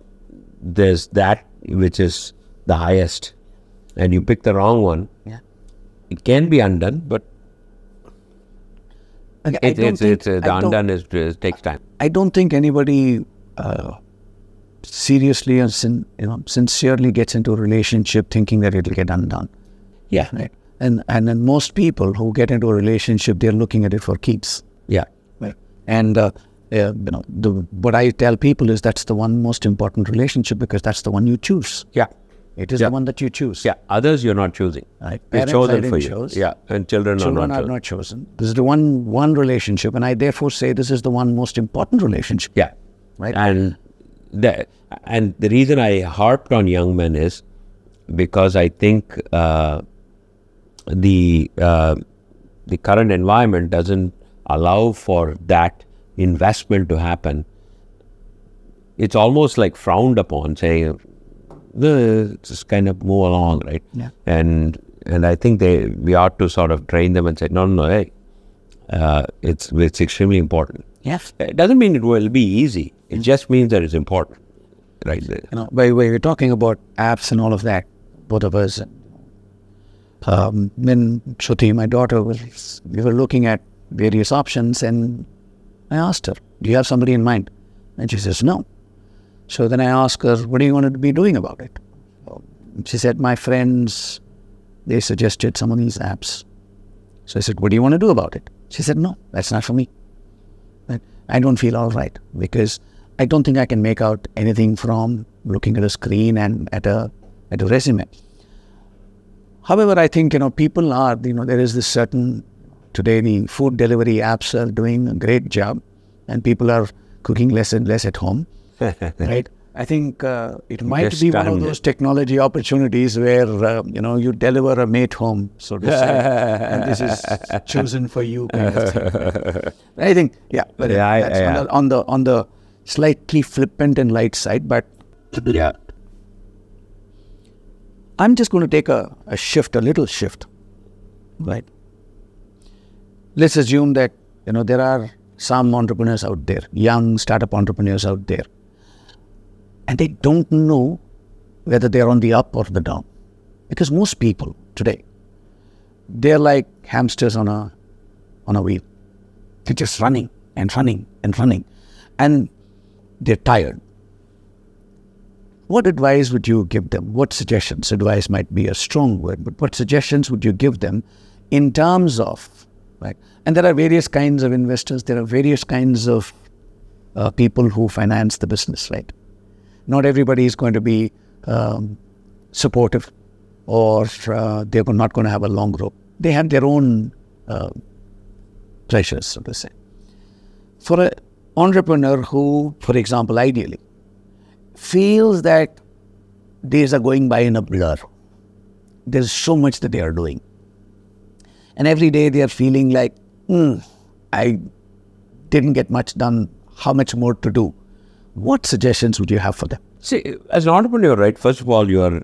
there's that which is the highest, and you pick the wrong one. Yeah. It can be undone, but it takes time. I don't think anybody seriously and sincerely gets into a relationship thinking that it'll get undone. Yeah. Right. And then most people who get into a relationship, they're looking at it for keeps. Yeah. Right. And what I tell people is that's the one most important relationship, because that's the one you choose. Yeah. It is the one that you choose. Yeah. Others you're not choosing. Right. It's chosen for you. Yeah. And children are not chosen. This is the one relationship, and I therefore say this is the one most important relationship. Yeah. Right. And the reason I harped on young men is because I think the current environment doesn't allow for that investment to happen. It's almost like frowned upon, saying, just kind of move along, right? Yeah. And I think we ought to sort of train them and say, no, hey, it's extremely important. Yes. It doesn't mean it will be easy. It just means that it's important, right? By the way, we're talking about apps and all of that, both of us. When Shruti, my daughter, we were looking at various options, and I asked her, do you have somebody in mind? And she says, no. So then I asked her, what do you want to be doing about it? She said, my friends, they suggested some of these apps. So I said, what do you want to do about it? She said, no, that's not for me. I don't feel all right, because I don't think I can make out anything from looking at a screen and at a resume. However, I think, people are, there is this certain, today the food delivery apps are doing a great job, and people are cooking less and less at home, right? I think it might be one of those technology opportunities where, you deliver a mate home, so to say, and this is chosen for you kind of thing. I think, that's on the slightly flippant and light side, but yeah. I'm just going to take a little shift, right? Let's assume that, there are some entrepreneurs out there, young startup entrepreneurs out there, and they don't know whether they're on the up or the down. Because most people today, they're like hamsters on a wheel. They're just running and running and running, and they're tired. What advice would you give them? What suggestions? Advice might be a strong word, but what suggestions would you give them in terms of, right? And there are various kinds of investors. There are various kinds of people who finance the business, right? Not everybody is going to be supportive, or they're not going to have a long rope. They have their own pleasures, so to say. For an entrepreneur who, for example, ideally, feels that days are going by in a blur. There's so much that they are doing. And every day they are feeling like, I didn't get much done. How much more to do? What suggestions would you have for them? See, as an entrepreneur, right, first of all, you're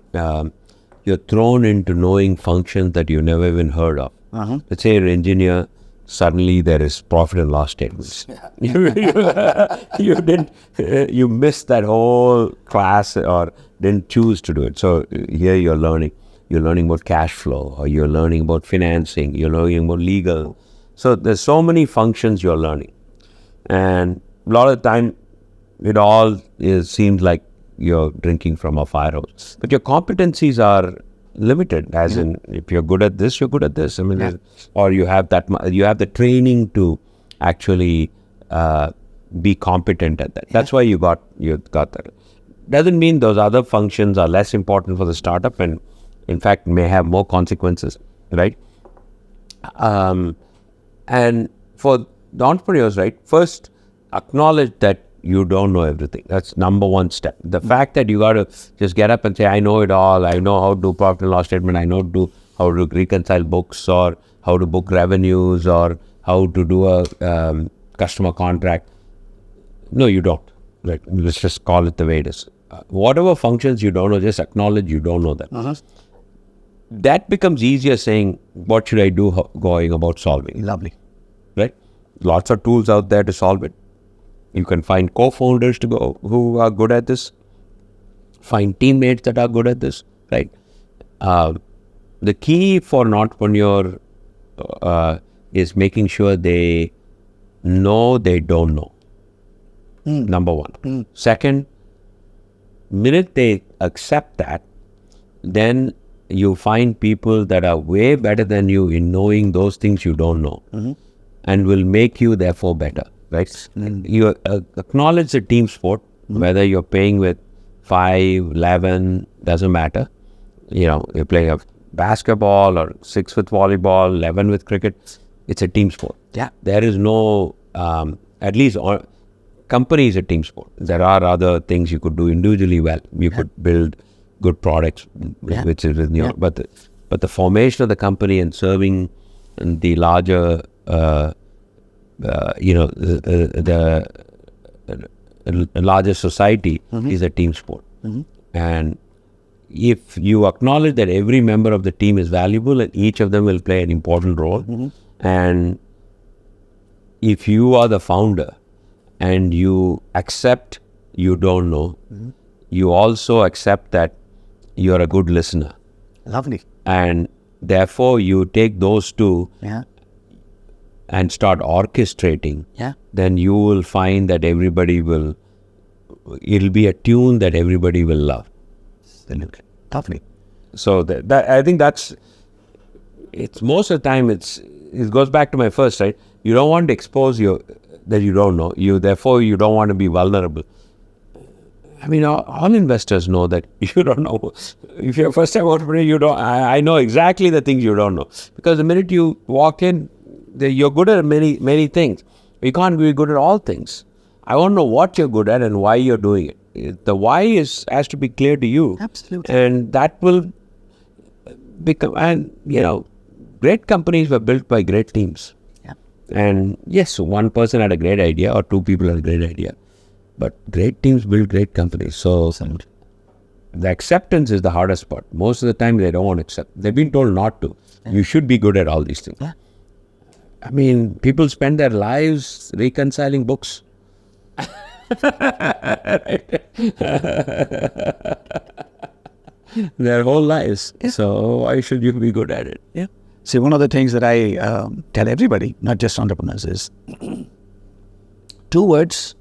thrown into knowing functions that you never even heard of. Let's say you're an engineer, suddenly there is profit and loss statements. You missed that whole class or didn't choose to do it. So here you're learning about cash flow, or you're learning about financing, you're learning about legal. So there's so many functions you're learning. And a lot of the time, it all seems like you're drinking from a fire hose. But your competencies are limited, as in, if you're good at this, you're good at this. I mean, or you have the training to actually be competent at that. That's why you got that. doesn't mean those other functions are less important for the startup and in fact may have more consequences, right? And for the entrepreneurs, right, first acknowledge that you don't know everything. That's number one step. The fact that you got to just get up and say, I know it all. I know how to do profit and loss statement. I know how to reconcile books or how to book revenues or how to do a customer contract. No, you don't. Right? Let's just call it the way it is. Whatever functions you don't know, just acknowledge you don't know them. That becomes easier saying, what should I do going about solving? Lovely. Right? Lots of tools out there to solve it. You can find co-founders who are good at this. Find teammates that are good at this, right? The key for an entrepreneur is making sure they know they don't know. Number one. Second, minute they accept that, then you find people that are way better than you in knowing those things you don't know and will make you therefore better, right? You acknowledge the team sport, whether you're playing with 5, 11, doesn't matter. You know, you're playing a basketball or 6 with volleyball, 11 with cricket. It's a team sport. Yeah. There is no, at least company is a team sport. There are other things you could do individually well. You could build good products, which is with you. But the formation of the company and serving the larger, the larger society is a team sport. And if you acknowledge that every member of the team is valuable and each of them will play an important role, and if you are the founder and you accept you don't know, you also accept that you're a good listener. Lovely. And therefore you take those two and start orchestrating, then you will find that it'll be a tune that everybody will love. Absolutely. Lovely. So that I think it's most of the time it goes back to my first, right? You don't want to expose that you don't know. Therefore you don't want to be vulnerable. I mean, all investors know that you don't know. If you're a first-time entrepreneur, I know exactly the things you don't know. Because the minute you walk in, you're good at many, many things. You can't be good at all things. I want to know what you're good at and why you're doing it. The why has to be clear to you. Absolutely. And that will become, and great companies were built by great teams. Yeah. And yes, one person had a great idea or two people had a great idea. But great teams build great companies. So the acceptance is the hardest part. Most of the time they don't want to accept. They've been told not to. You should be good at all these things. Yeah. I mean, people spend their lives reconciling books. Their whole lives. Yeah. So why should you be good at it? Yeah. See, one of the things that I tell everybody, not just entrepreneurs, is 2 words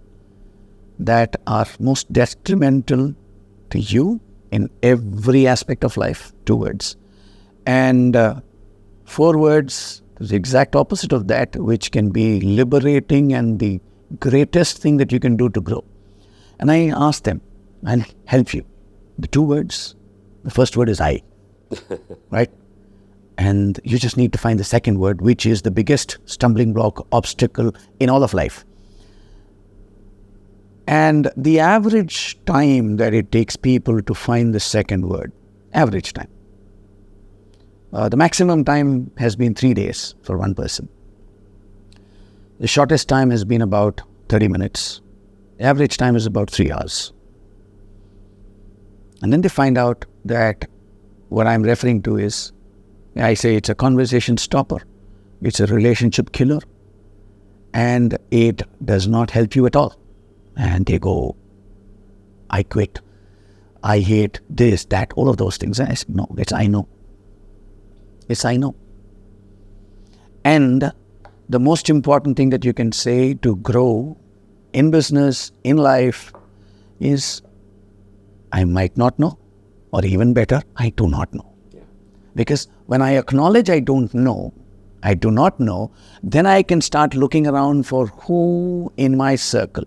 that are most detrimental to you in every aspect of life. 2 words. And 4 words, the exact opposite of that, which can be liberating and the greatest thing that you can do to grow. And I ask them, I'll help you. The 2 words, the first word is I, right? And you just need to find the second word, which is the biggest stumbling block, obstacle in all of life. And the average time that it takes people to find the second word, average time. The maximum time has been 3 days for one person. The shortest time has been about 30 minutes. The average time is about 3 hours. And then they find out that what I'm referring to is, I say it's a conversation stopper. It's a relationship killer. And it does not help you at all. And they go, I quit. I hate this, that, all of those things. I say, no, it's I know. It's I know. And the most important thing that you can say to grow in business, in life, is I might not know, or even better, I do not know. Yeah. Because when I acknowledge I don't know, I do not know, then I can start looking around for who in my circle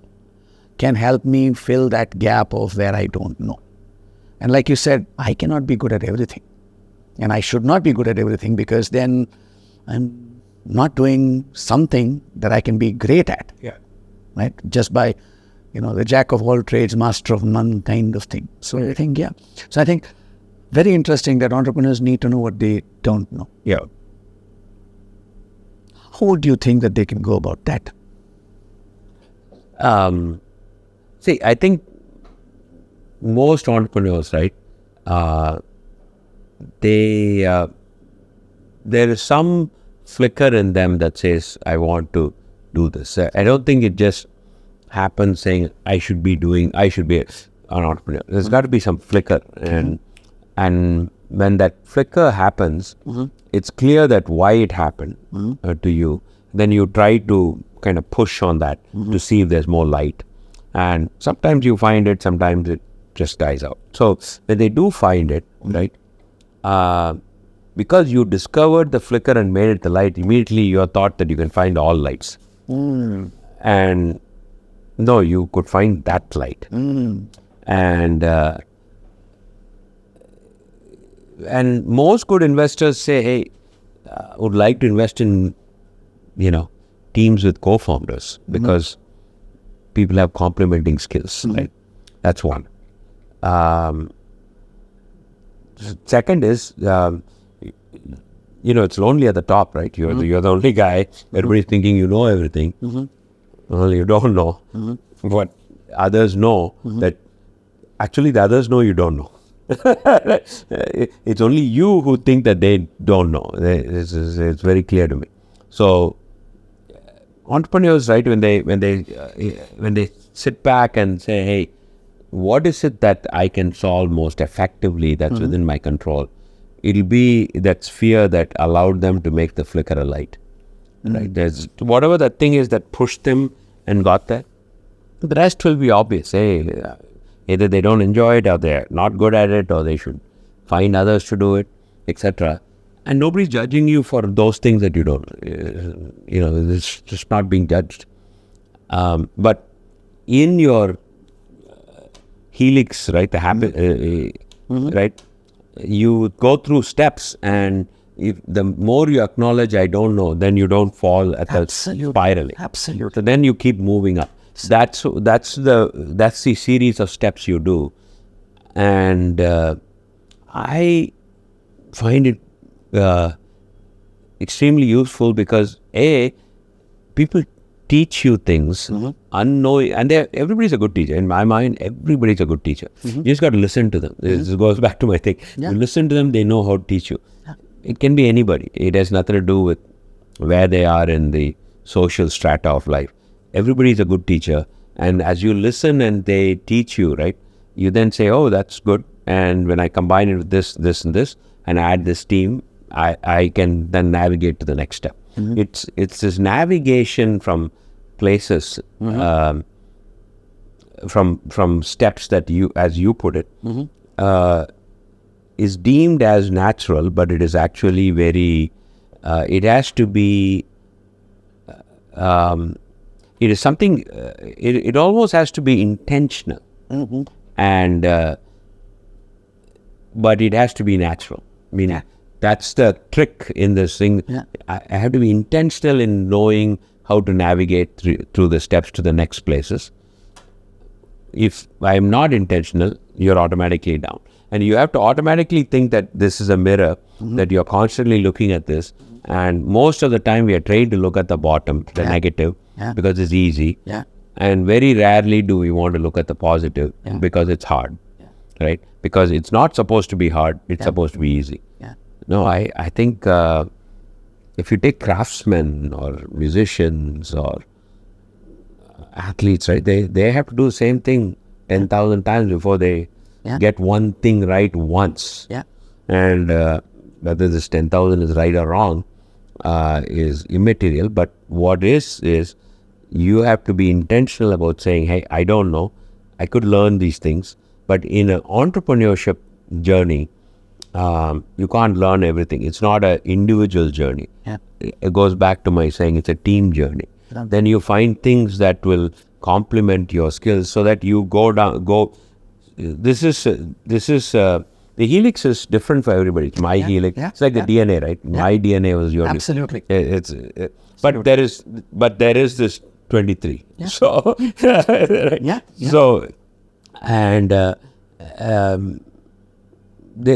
can help me fill that gap of where I don't know. And like you said, I cannot be good at everything. And I should not be good at everything, because then I'm not doing something that I can be great at. Yeah. Right? Just by, the jack of all trades, master of none kind of thing. So I think, So I think very interesting that entrepreneurs need to know what they don't know. Yeah. How do you think that they can go about that? See, I think most entrepreneurs, right, there is some flicker in them that says, I want to do this. I don't think it just happens saying, I should be an entrepreneur. There's got to be some flicker. And when that flicker happens, it's clear that why it happened to you. Then you try to kind of push on that to see if there's more light. And sometimes you find it, sometimes it just dies out. So when they do find it, right, because you discovered the flicker and made it the light, immediately you're thought that you can find all lights. And no, you could find that light. And most good investors say, hey, would like to invest in, teams with co-founders, because people have complementing skills, right? That's one. Second is, it's lonely at the top, right? You're the only guy. Everybody's thinking you know everything. Well, you don't know. But others know that actually the others know you don't know. It's only you who think that they don't know. It's very clear to me. So entrepreneurs, right, when they sit back and say, hey, what is it that I can solve most effectively that's within my control? It'll be that sphere that allowed them to make the flicker a light. Right? There's whatever that thing is that pushed them and got there. The rest will be obvious. Hey, either they don't enjoy it, or they're not good at it, or they should find others to do it, etc. And nobody's judging you for those things that you don't. It's just not being judged. But in your helix, right, the happy, right, you go through steps, and if the more you acknowledge I don't know, then you don't fall at the spiraling. Absolutely. So then you keep moving up. That's the series of steps you do, and I find it extremely useful because people teach you things unknowing, and everybody's a good teacher. In my mind, everybody's a good teacher. You just got to listen to them. This goes back to my thing. You listen to them, they know how to teach you. It can be anybody. It has nothing to do with where they are in the social strata of life. Everybody is a good teacher, and as you listen and they teach you, right, you then say, oh, that's good, and when I combine it with this, this and this, and add this team, I can then navigate to the next step. It's this navigation from places, from steps that you, as you put it, is deemed as natural, but it is actually very, it has to be, it is something, it almost has to be intentional, and but it has to be natural. I mean, that's the trick in this thing. I have to be intentional in knowing how to navigate through the steps to the next places. If I am not intentional, you're automatically down. And you have to automatically think that this is a mirror, that you're constantly looking at this. And most of the time we are trained to look at the bottom, the negative, because it's easy. And very rarely do we want to look at the positive because it's hard, right? Because it's not supposed to be hard, it's supposed to be easy. No, I think if you take craftsmen or musicians or athletes, right, they have to do the same thing 10,000 times before they get one thing right once. And whether this 10,000 is right or wrong is immaterial. But what is you have to be intentional about saying, hey, I don't know, I could learn these things. But in an entrepreneurship journey, you can't learn everything. It's not an individual journey. It goes back to my saying it's a team journey. Then you find things that will complement your skills so that you go. This is the helix is different for everybody. It's my helix. Yeah, it's like the DNA, right? My DNA was your. Absolutely. But there is this 23. Yeah. So right? Yeah. So and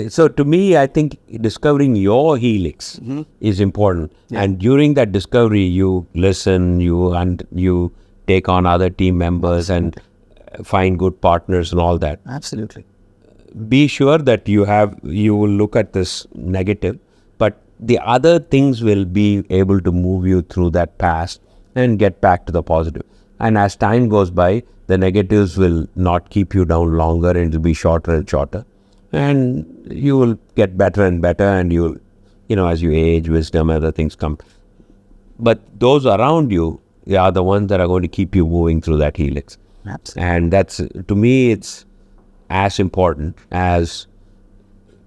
so to me, I think discovering your helix is important. Yeah. And during that discovery, you listen, you take on other team members and find good partners and all that. Absolutely. Be sure that you will look at this negative, but the other things will be able to move you through that past and get back to the positive. And as time goes by, the negatives will not keep you down longer and it will be shorter and shorter. And you will get better and better, and you'll, as you age, wisdom, other things come. But those around you are the ones that are going to keep you moving through that helix. Absolutely. And that's, to me, it's as important as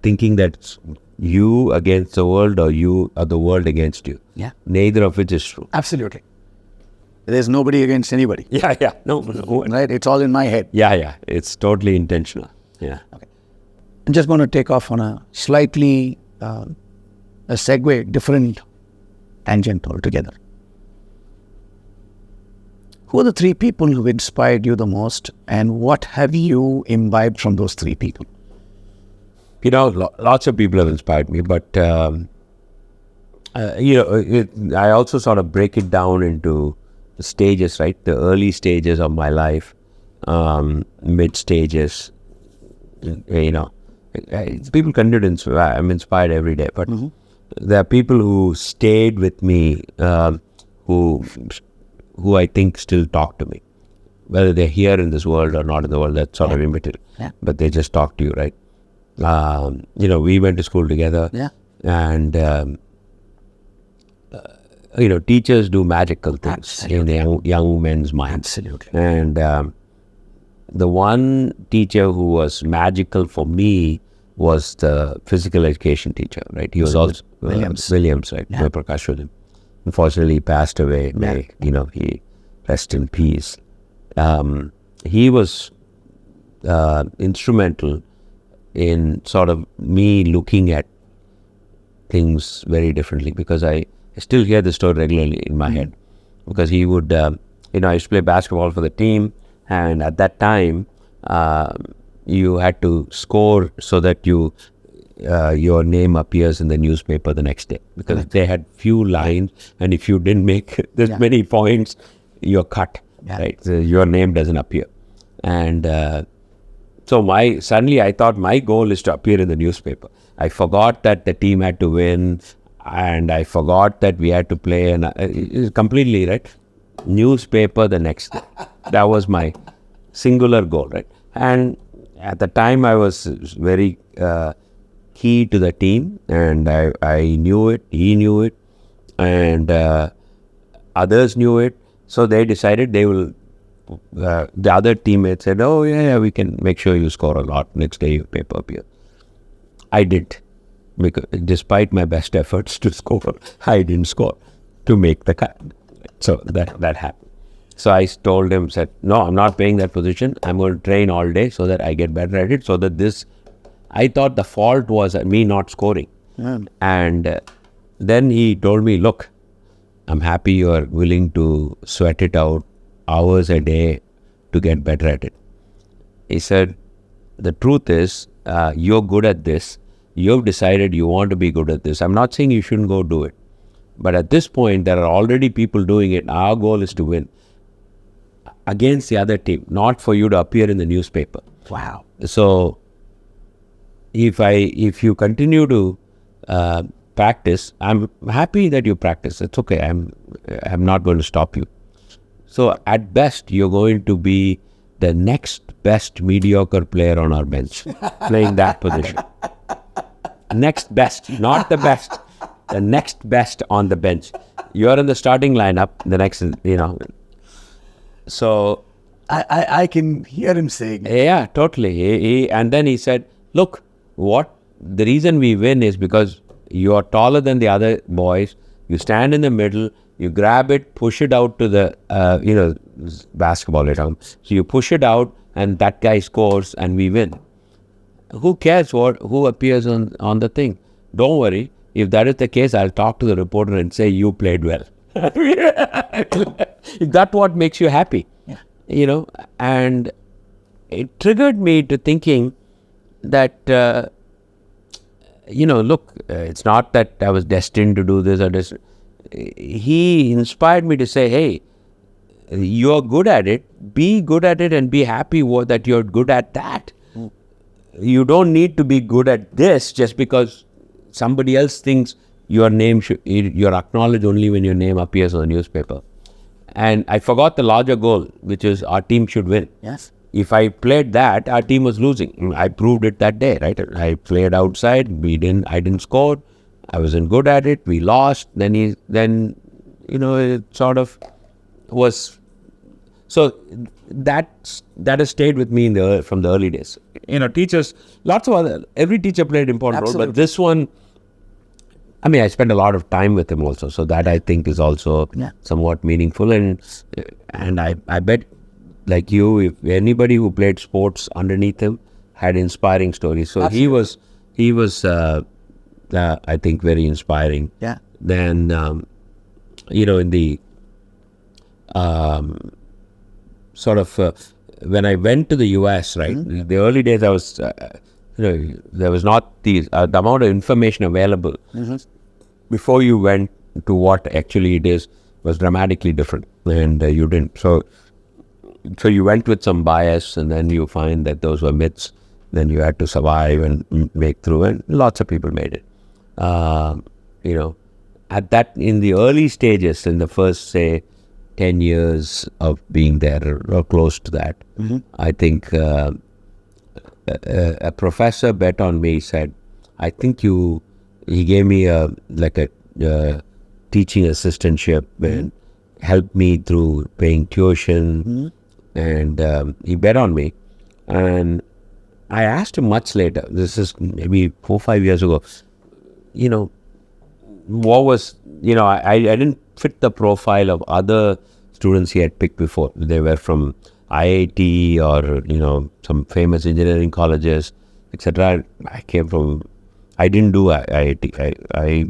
thinking that it's you against the world or you or the world against you. Yeah. Neither of it is true. Absolutely. There's nobody against anybody. Yeah. No. Right? It's all in my head. Yeah. It's totally intentional. Yeah. Okay. I'm just going to take off on a slightly, a segue, different tangent altogether. Who are the 3 people who inspired you the most, and what have you imbibed from those 3 people? Lots of people have inspired me, but, I also sort of break it down into the stages, right? The early stages of my life, mid stages, people continue to inspire. I'm inspired every day, but there are people who stayed with me, who I think still talk to me, whether they're here in this world or not in the world. That's sort of immaterial. Yeah. But they just talk to you, right? We went to school together. Yeah. And teachers do magical things in the young men's minds. Absolutely. And the one teacher who was magical for me was the physical education teacher, right? He was also Williams, right? Yeah. Prakash Williams. Unfortunately, he passed away. May he rest in peace. He was instrumental in sort of me looking at things very differently, because I still hear the story regularly in my head, because he would, I used to play basketball for the team, and at that time, you had to score so that your name appears in the newspaper the next day, because they had few lines, and if you didn't make this many points, you're cut, right? So your name doesn't appear. And so suddenly I thought my goal is to appear in the newspaper. I forgot that the team had to win, and I forgot that we had to play, and completely, right? Newspaper the next day. That was my singular goal, right? And at the time I was very key to the team, and I knew it, he knew it, and others knew it. So they decided they will, the other teammates said, oh yeah, we can make sure you score a lot. Next day your paper appears. I didn't, because despite my best efforts to score, I didn't score to make the cut. So that happened. So I told him, said, no, I'm not playing that position. I'm going to train all day so that I get better at it, so that I thought the fault was at me not scoring. And then he told me, look, I'm happy you are willing to sweat it out hours a day to get better at it. He said, the truth is, you're good at this. You've decided you want to be good at this. I'm not saying you shouldn't go do it. But at this point, there are already people doing it. Our goal is to win against the other team, not for you to appear in the newspaper. Wow. So if you continue to practice, I'm happy that you practice. It's okay. I'm not going to stop you. So at best, you're going to be the next best mediocre player on our bench, playing that position. Next best, not the best. The next best on the bench. You're in the starting lineup. The next, So I can hear him saying, yeah, totally. And then he said, look, the reason we win is because you're taller than the other boys. You stand in the middle, you grab it, push it out to the, basketball at home. So you push it out and that guy scores and we win. Who cares who appears on the thing? Don't worry. If that is the case, I'll talk to the reporter and say you played well. If that's what makes you happy, and it triggered me to thinking that, look, it's not that I was destined to do this or this. He inspired me to say, hey, you're good at it. Be good at it and be happy that you're good at that. You don't need to be good at this just because somebody else thinks your name you're acknowledged only when your name appears on the newspaper. And I forgot the larger goal, which is our team should win. Yes. If I played that, our team was losing. I proved it that day, right? I played outside. I didn't score. I wasn't good at it. We lost. Then it sort of was. So that has stayed with me from the early days. Teachers, every teacher played an important role, but this one, I spent a lot of time with him also, so that I think is also somewhat meaningful. And I bet, like you, if anybody who played sports underneath him had inspiring stories. So Absolutely. he was, I think, very inspiring. Yeah. Then, in the sort of when I went to the US, right? The early days, I was, there was not the amount of information available before you went to what actually it is was dramatically different, and you didn't. So you went with some bias, and then you find that those were myths. Then you had to survive and make through, and lots of people made it. At that, in the early stages, in the first, say, 10 years of being there or close to that, I think a professor bet on me, said, I think he gave me a teaching assistantship and helped me through paying tuition, and he bet on me. And I asked him much later, this is maybe 4 or 5 years ago, what was, I didn't fit the profile of other students he had picked before. They were from IIT or, some famous engineering colleges, etc. I didn't do IIT. I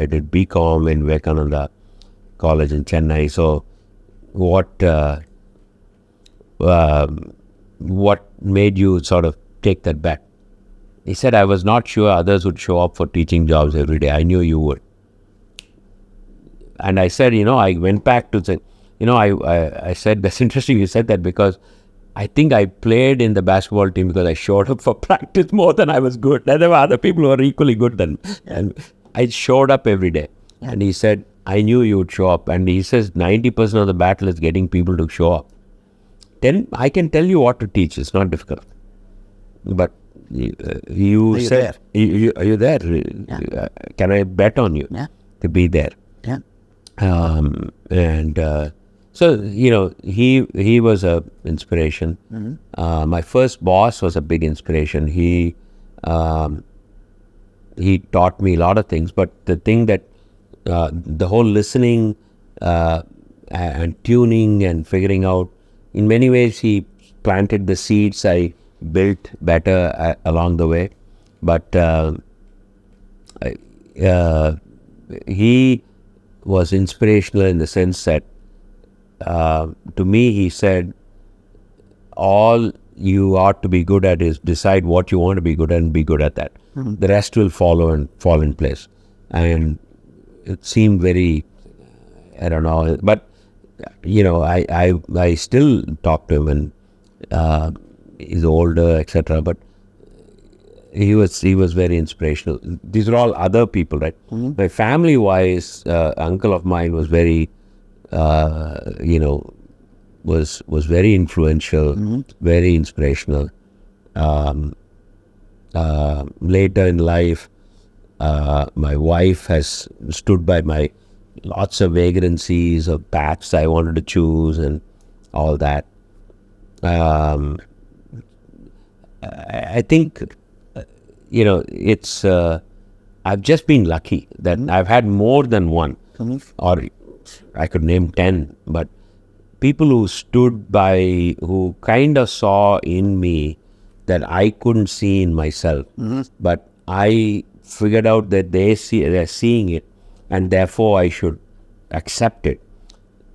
did BCom in Vivekananda College in Chennai. So what made you sort of take that bet? He said, I was not sure others would show up for teaching jobs every day. I knew you would. And I said, I went back to say, I said, that's interesting you said that, because I think I played in the basketball team because I showed up for practice more than I was good. And there were other people who were equally good than me. And I showed up every day. Yeah. And he said, I knew you would show up. And he says 90% of the battle is getting people to show up. Then I can tell you what to teach. It's not difficult. But you said, are you there? Yeah. Can I bet on you to be there? Yeah. So, he was a inspiration. My first boss was a big inspiration. He taught me a lot of things, but the thing that the whole listening and tuning and figuring out, in many ways he planted the seeds I built better along the way. But he was inspirational in the sense that to me he said, all you ought to be good at is decide what you want to be good at and be good at that. The rest will follow and fall in place. And it seemed very, I don't know, but I still talk to him, and he's older, etc. But he was very inspirational. These are all other people, right? My family wise, uncle of mine was very was very influential, very inspirational. Later in life, my wife has stood by my lots of vagrancies of paths I wanted to choose and all that. I think, it's, I've just been lucky that I've had more than one, or I could name 10, but people who stood by, who kind of saw in me that I couldn't see in myself, but I figured out that they're seeing it, and therefore I should accept it,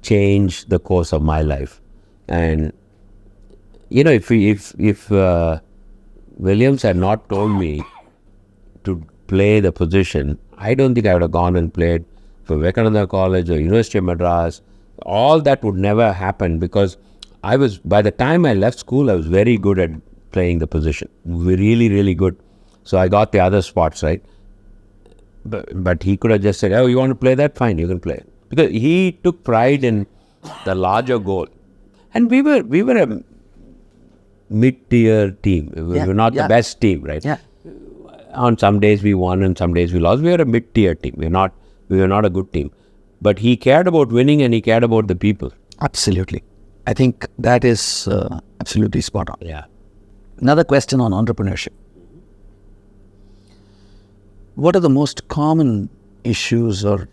change the course of my life. And if Williams had not told me to play the position, I don't think I would have gone and played for Vivekananda College or University of Madras. All that would never happen, because by the time I left school, I was very good at playing the position. Really, really good. So I got the other spots, right? But he could have just said, oh, you want to play that? Fine, you can play. Because he took pride in the larger goal. And we were a mid-tier team. We were not the best team, right? Yeah. On some days we won and some days we lost. We were a mid-tier team. We were not a good team. But he cared about winning and he cared about the people. Absolutely. I think that is absolutely spot on. Yeah. Another question on entrepreneurship. What are the most common issues or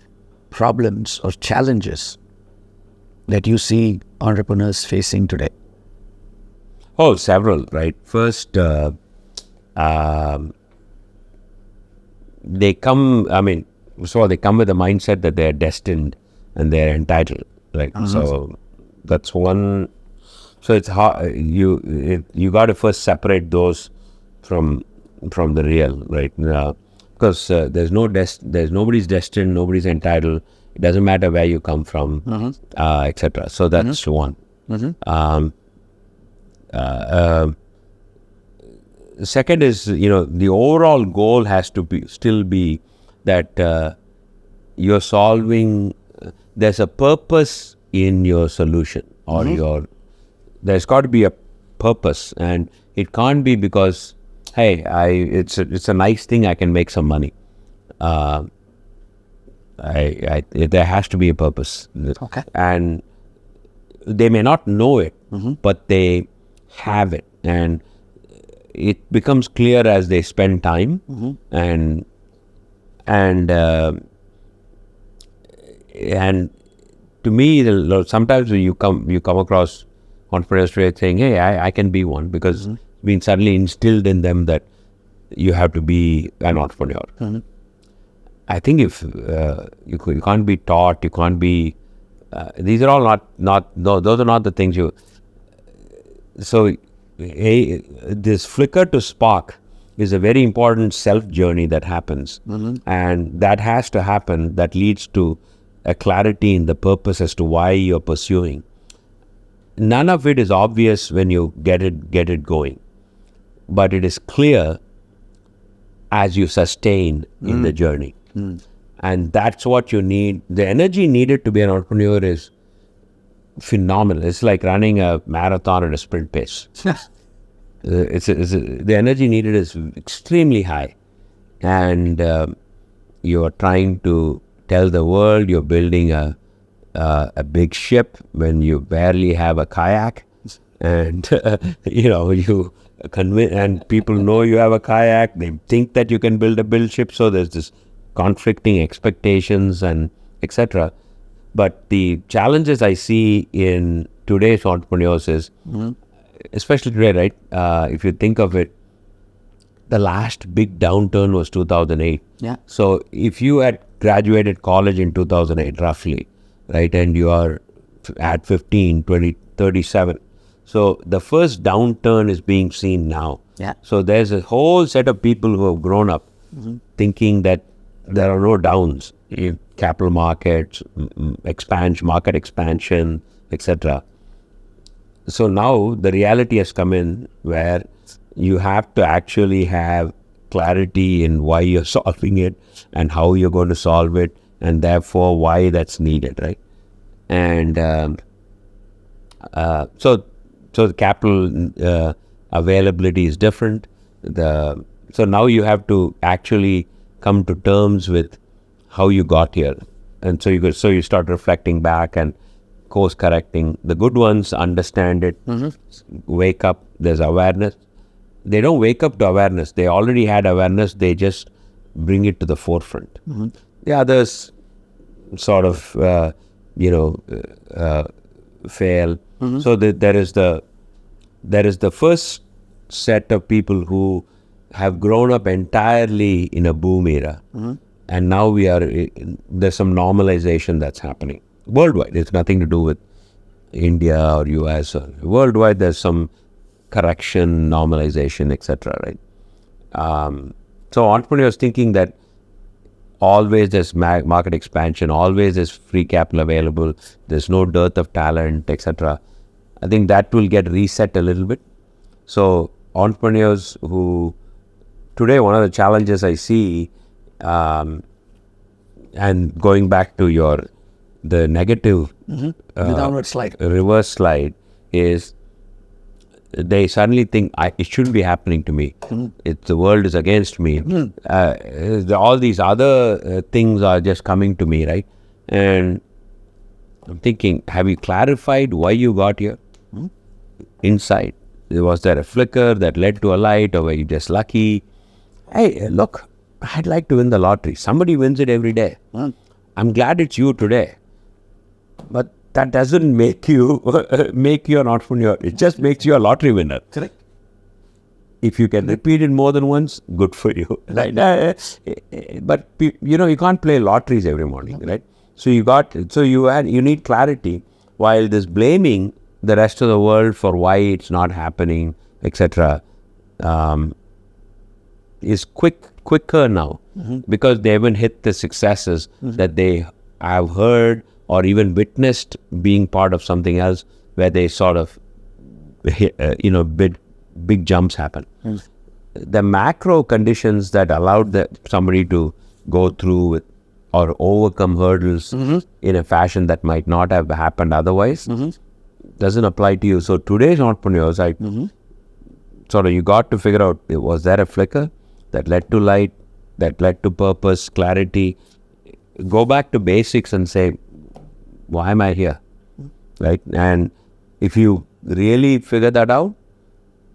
problems or challenges that you see entrepreneurs facing today? Oh, several, right? First, they come with the mindset that they're destined and they're entitled, right? So that's one. So it's hard. You got to first separate those from the real, right? Because there's nobody's destined, nobody's entitled. It doesn't matter where you come from, etc. So that's one. Second is, the overall goal has to still be that you're solving. There's a purpose in your solution, or there's got to be a purpose, and it can't be because, hey, it's a nice thing, I can make some money. There has to be a purpose. Okay. And they may not know it, but they have it, and it becomes clear as they spend time, and to me, sometimes when you come across entrepreneurs saying, hey, I can be one, because it's been suddenly instilled in them that you have to be an entrepreneur. I think if you can't be taught, you can't be. These are all those are not the things you. So, this flicker to spark is a very important self journey that happens, and that has to happen. That leads to a clarity in the purpose as to why you're pursuing. None of it is obvious when you get it going, but it is clear as you sustain in the journey. And that's what you need. The energy needed to be an entrepreneur is phenomenal. It's like running a marathon at a sprint pace. The energy needed is extremely high, and you're trying to tell the world you're building a big ship when you barely have a kayak, and you convince, and people know you have a kayak. They think that you can build ship. So there's this conflicting expectations and etc. But the challenges I see in today's entrepreneurs is, especially today, right? If you think of it, the last big downturn was 2008. Yeah. So if you had graduated college in 2008, roughly, right, and you are at 15, 20, 37. So the first downturn is being seen now. Yeah. So there's a whole set of people who have grown up thinking that there are no downs in capital markets, market expansion, etc. So now the reality has come in where you have to actually have clarity in why you're solving it and how you're going to solve it, and therefore why that's needed, right? And so the capital availability is different. So now you have to actually come to terms with how you got here, and so you start reflecting back and course correcting. The good ones understand it, wake up. There's awareness. They don't wake up to awareness. They already had awareness. They just bring it to the forefront. The others sort of fail. So there is the first set of people who have grown up entirely in a boom era, and now there's some normalization that's happening worldwide. It's nothing to do with India or US. Or worldwide, there's some correction, normalization, etc. Right? So entrepreneurs thinking that always there's market expansion, always there's free capital available, there's no dearth of talent, etc. I think that will get reset a little bit. So entrepreneurs who today, one of the challenges I see, and going back to the negative The downward slide. reverse slide, is they suddenly think it shouldn't be happening to me. The world is against me. All these other things are just coming to me, right? And I'm thinking, have you clarified why you got here? Inside, was there a flicker that led to a light, or were you just lucky? Hey, look, I'd like to win the lottery. Somebody wins it every day. I'm glad it's you today. But that doesn't make you an entrepreneur. It just makes you a lottery winner. Correct. If you can repeat it more than once, good for you. Right? But you can't play lotteries every morning, right? So you need clarity. While this blaming the rest of the world for why it's not happening, etc., is quicker now, because they haven't hit the successes that they have heard or even witnessed being part of something else where they sort of big jumps happen. The macro conditions that allowed somebody to go through or overcome hurdles in a fashion that might not have happened otherwise doesn't apply to you. So today's entrepreneurs, you got to figure out, was there a flicker that led to light, that led to purpose, clarity? Go back to basics and say, why am I here? Right? And if you really figure that out,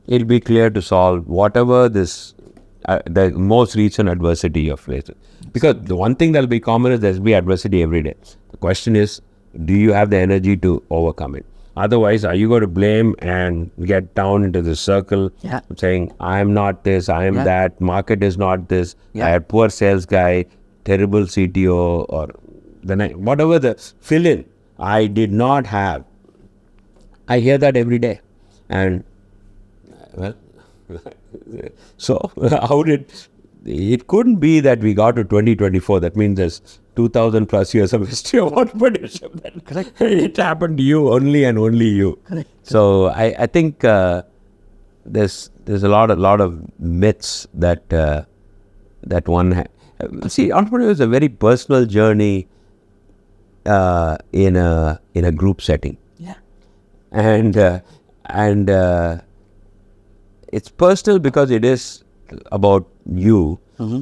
it'll be clear to solve whatever the most recent adversity you're facing. Because the one thing that'll be common is there'll be adversity every day. The question is, do you have the energy to overcome it? Otherwise, are you going to blame and get down into the circle saying, I'm not this, I am that, market is not this, I had poor sales guy, terrible CTO, or whatever the fill-in I did not have. I hear that every day. And, well, so it couldn't be that we got to 2024. That means there's 2,000 plus years of history of entrepreneurship. Correct. It happened to you only and only you. Correct. So I think there's a lot of myths that one see. Entrepreneurship is a very personal journey in a group setting. Yeah. And it's personal because it is about you.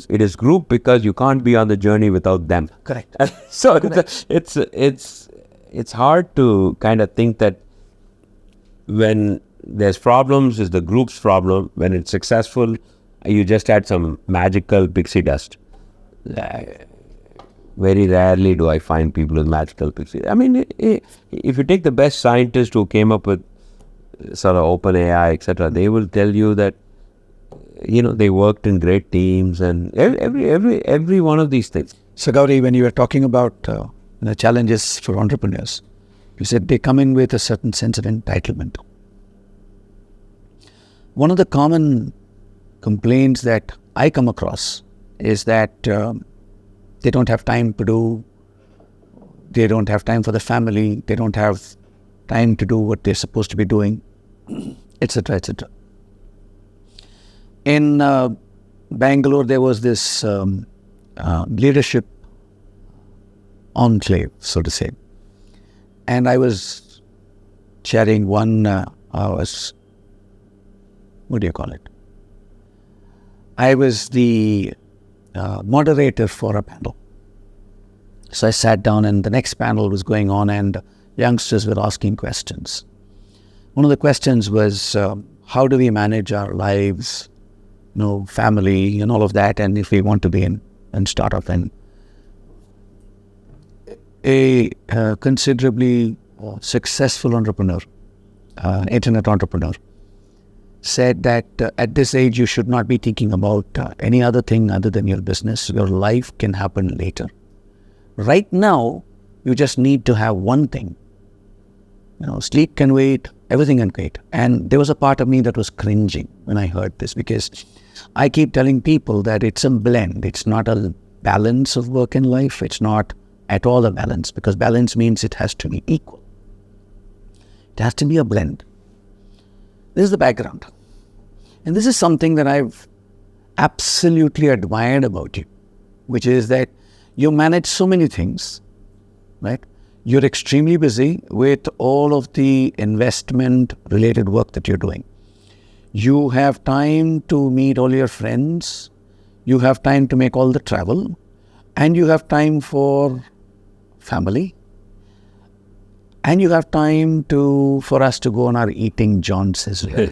It is group because you can't be on the journey without them. Correct. So it's hard to kind of think that when there's problems, it's the group's problem. When it's successful, you just had some magical pixie dust. Very rarely do I find people with magical pixie. I mean, if you take the best scientists who came up with sort of open AI, etc., they will tell you that they worked in great teams and every one of these things. So Gowri, when you were talking about the challenges for entrepreneurs, you said they come in with a certain sense of entitlement. One of the common complaints that I come across is that they don't have time to do, they don't have time for the family, they don't have time to do what they're supposed to be doing, etc., etc. In Bangalore, there was this leadership enclave, so to say. And I was chairing one, what do you call it? I was the moderator for a panel. So I sat down and the next panel was going on and youngsters were asking questions. One of the questions was, how do we manage our lives, family and all of that, and if we want to be in startup? And a considerably successful entrepreneur, internet entrepreneur, said that at this age you should not be thinking about any other thing other than your business. Your life can happen later. Right now, you just need to have one thing. Sleep can wait, everything can wait. And there was a part of me that was cringing when I heard this, because I keep telling people that it's a blend. It's not a balance of work and life. It's not at all a balance, because balance means it has to be equal. It has to be a blend. This is the background. And this is something that I've absolutely admired about you, which is that you manage so many things, right? You're extremely busy with all of the investment-related work that you're doing. You have time to meet all your friends. You have time to make all the travel. And you have time for family. And you have time for us to go on our eating jaunts as well.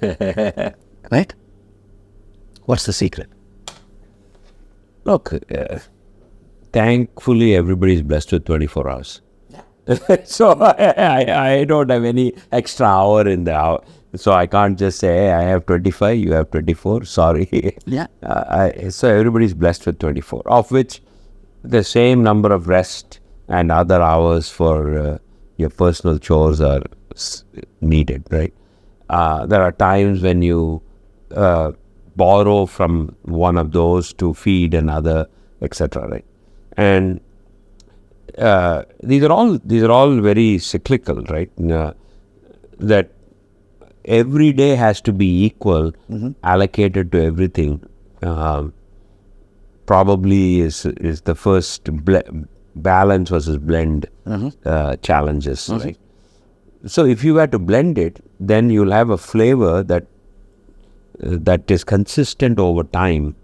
Right? What's the secret? Look, thankfully everybody's blessed with 24 hours. So I don't have any extra hour in the hour. So I can't just say, hey, I have 25, you have 24. Sorry. Yeah. So everybody's blessed with 24, of which the same number of rest and other hours for your personal chores are needed, right? There are times when you borrow from one of those to feed another, etc., right? And these are all very cyclical, right? That every day has to be equal, allocated to everything. Probably is the first balance versus blend challenges, right? So if you were to blend it, then you'll have a flavor that is consistent over time.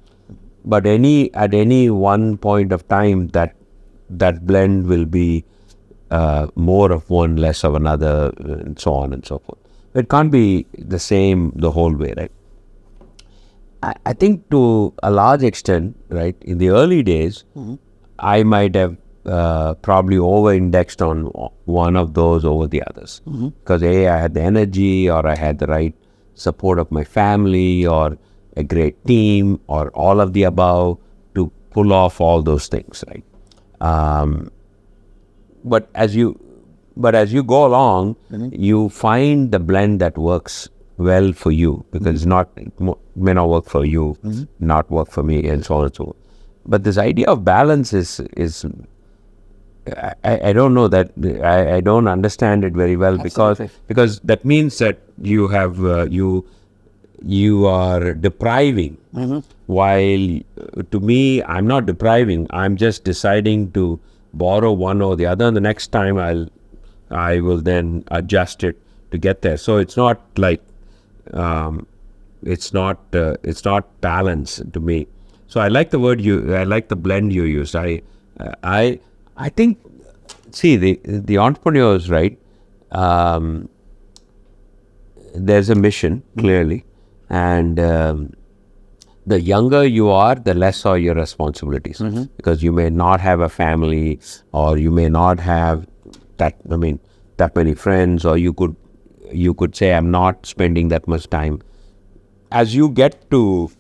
But at any one point of time, that blend will be more of one, less of another, and so on and so forth. It can't be the same the whole way, right? I think to a large extent, right, in the early days, I might have probably over-indexed on one of those over the others. Because I had the energy, or I had the right support of my family, or a great team, or all of the above to pull off all those things, right? But as you go along, you find the blend that works well for you, because it may not work for you, not work for me, and so on and so forth. But this idea of balance is I don't know that I don't understand it very well. Absolutely. because that means that you have you are depriving, while to me I'm not depriving. I'm just deciding to borrow one or the other, and the next time I will then adjust it to get there. So it's not like it's not balance to me. So I like the word I like the blend you used. I think, see, the entrepreneurs, right? There's a mission, clearly, and the younger you are, the less are your responsibilities, because you may not have a family, or you may not have that many friends, or you could say, I'm not spending that much time. As you get to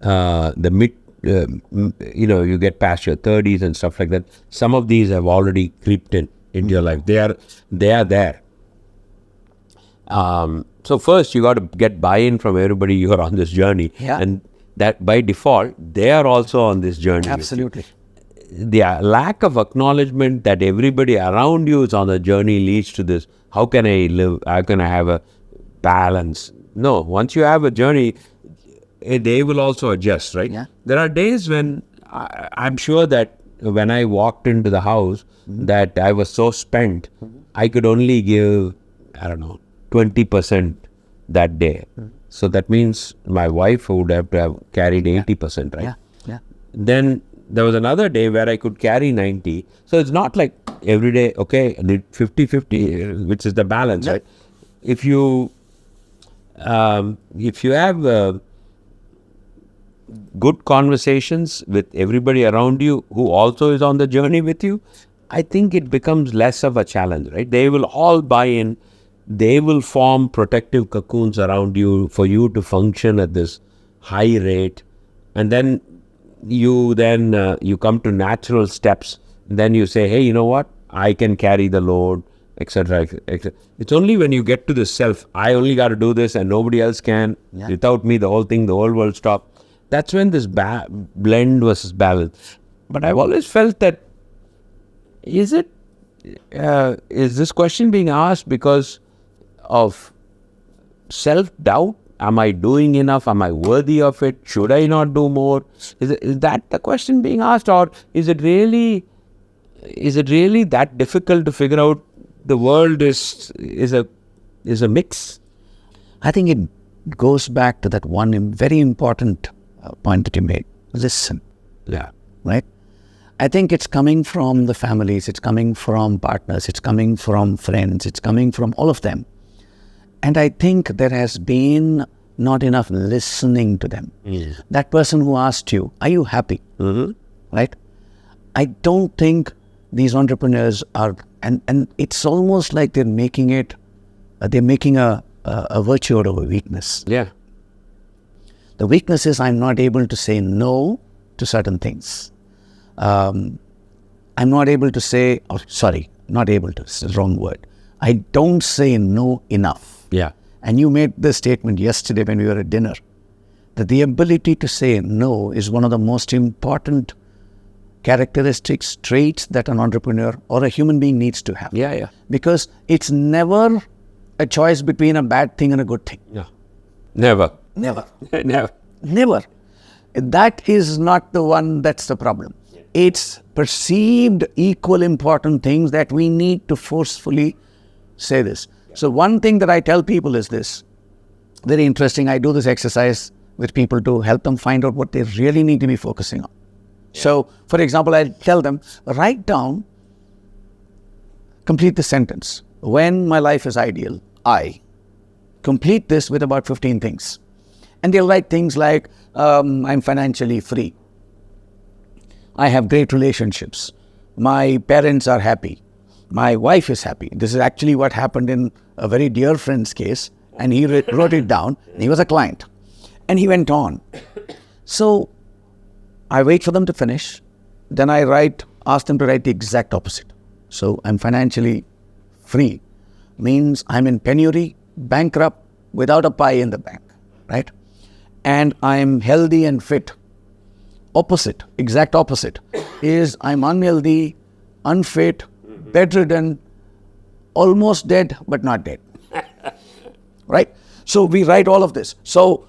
the mid, you get past your 30s and stuff like that, some of these have already creeped into your life. They are there. So first you got to get buy-in from everybody you are on this journey, and that by default they are also on this journey. Absolutely. The lack of acknowledgement that everybody around you is on the journey leads to this. How can I live? How can I have a balance? No, once you have a journey, they will also adjust, right? Yeah. There are days when I'm sure that when I walked into the house, that I was so spent, I could only give, 20% that day. So that means my wife would have to have carried 80%, right? Yeah. Then there was another day where I could carry 90. So it's not like every day, okay, I need 50-50, which is the balance, right? If you have good conversations with everybody around you who also is on the journey with you, I think it becomes less of a challenge, right? They will all buy in. They will form protective cocoons around you for you to function at this high rate. And then you come to natural steps. Then you say, hey, you know what? I can carry the load, etc. It's only when you get to the self, I only got to do this and nobody else can. Yeah. Without me, the whole world stop. That's when this blend versus balance. But I've always felt that, is this question being asked because of self-doubt? Am I doing enough? Am I worthy of it? Should I not do more? Is that the question being asked, or is it really that difficult to figure out? The world is a mix. I think it goes back to that one very important point that you made. Listen. Yeah. Right? I think it's coming from the families, it's coming from partners, it's coming from friends, it's coming from all of them. And I think there has been not enough listening to them. Mm. That person who asked you, are you happy? Mm-hmm. Right? I don't think these entrepreneurs are, and it's almost like they're making a virtue out of a weakness. Yeah. The weakness is I'm not able to say no to certain things. I'm not able to say, not able to, it's the wrong word. I don't say no enough. Yeah. And you made the statement yesterday when we were at dinner, that the ability to say no is one of the most important characteristics, traits that an entrepreneur or a human being needs to have. Yeah, yeah. Because it's never a choice between a bad thing and a good thing. Yeah. Never. Never. Never. Never. That is not the one that's the problem. It's perceived equal important things that we need to forcefully say this. So one thing that I tell people is this. Very interesting. I do this exercise with people to help them find out what they really need to be focusing on. Yeah. So, for example, I tell them, write down, complete the sentence. When my life is ideal, I complete this with about 15 things. And they'll write things like, I'm financially free. I have great relationships. My parents are happy. My wife is happy. This is actually what happened in a very dear friend's case. And he wrote it down. He was a client. And he went on. So I wait for them to finish. Then I ask them to write the exact opposite. So I'm financially free. Means I'm in penury, bankrupt, without a pie in the bank. Right? And I'm healthy and fit. Opposite, exact opposite, is I'm unhealthy, unfit, bedridden, almost dead, but not dead. Right? So we write all of this. So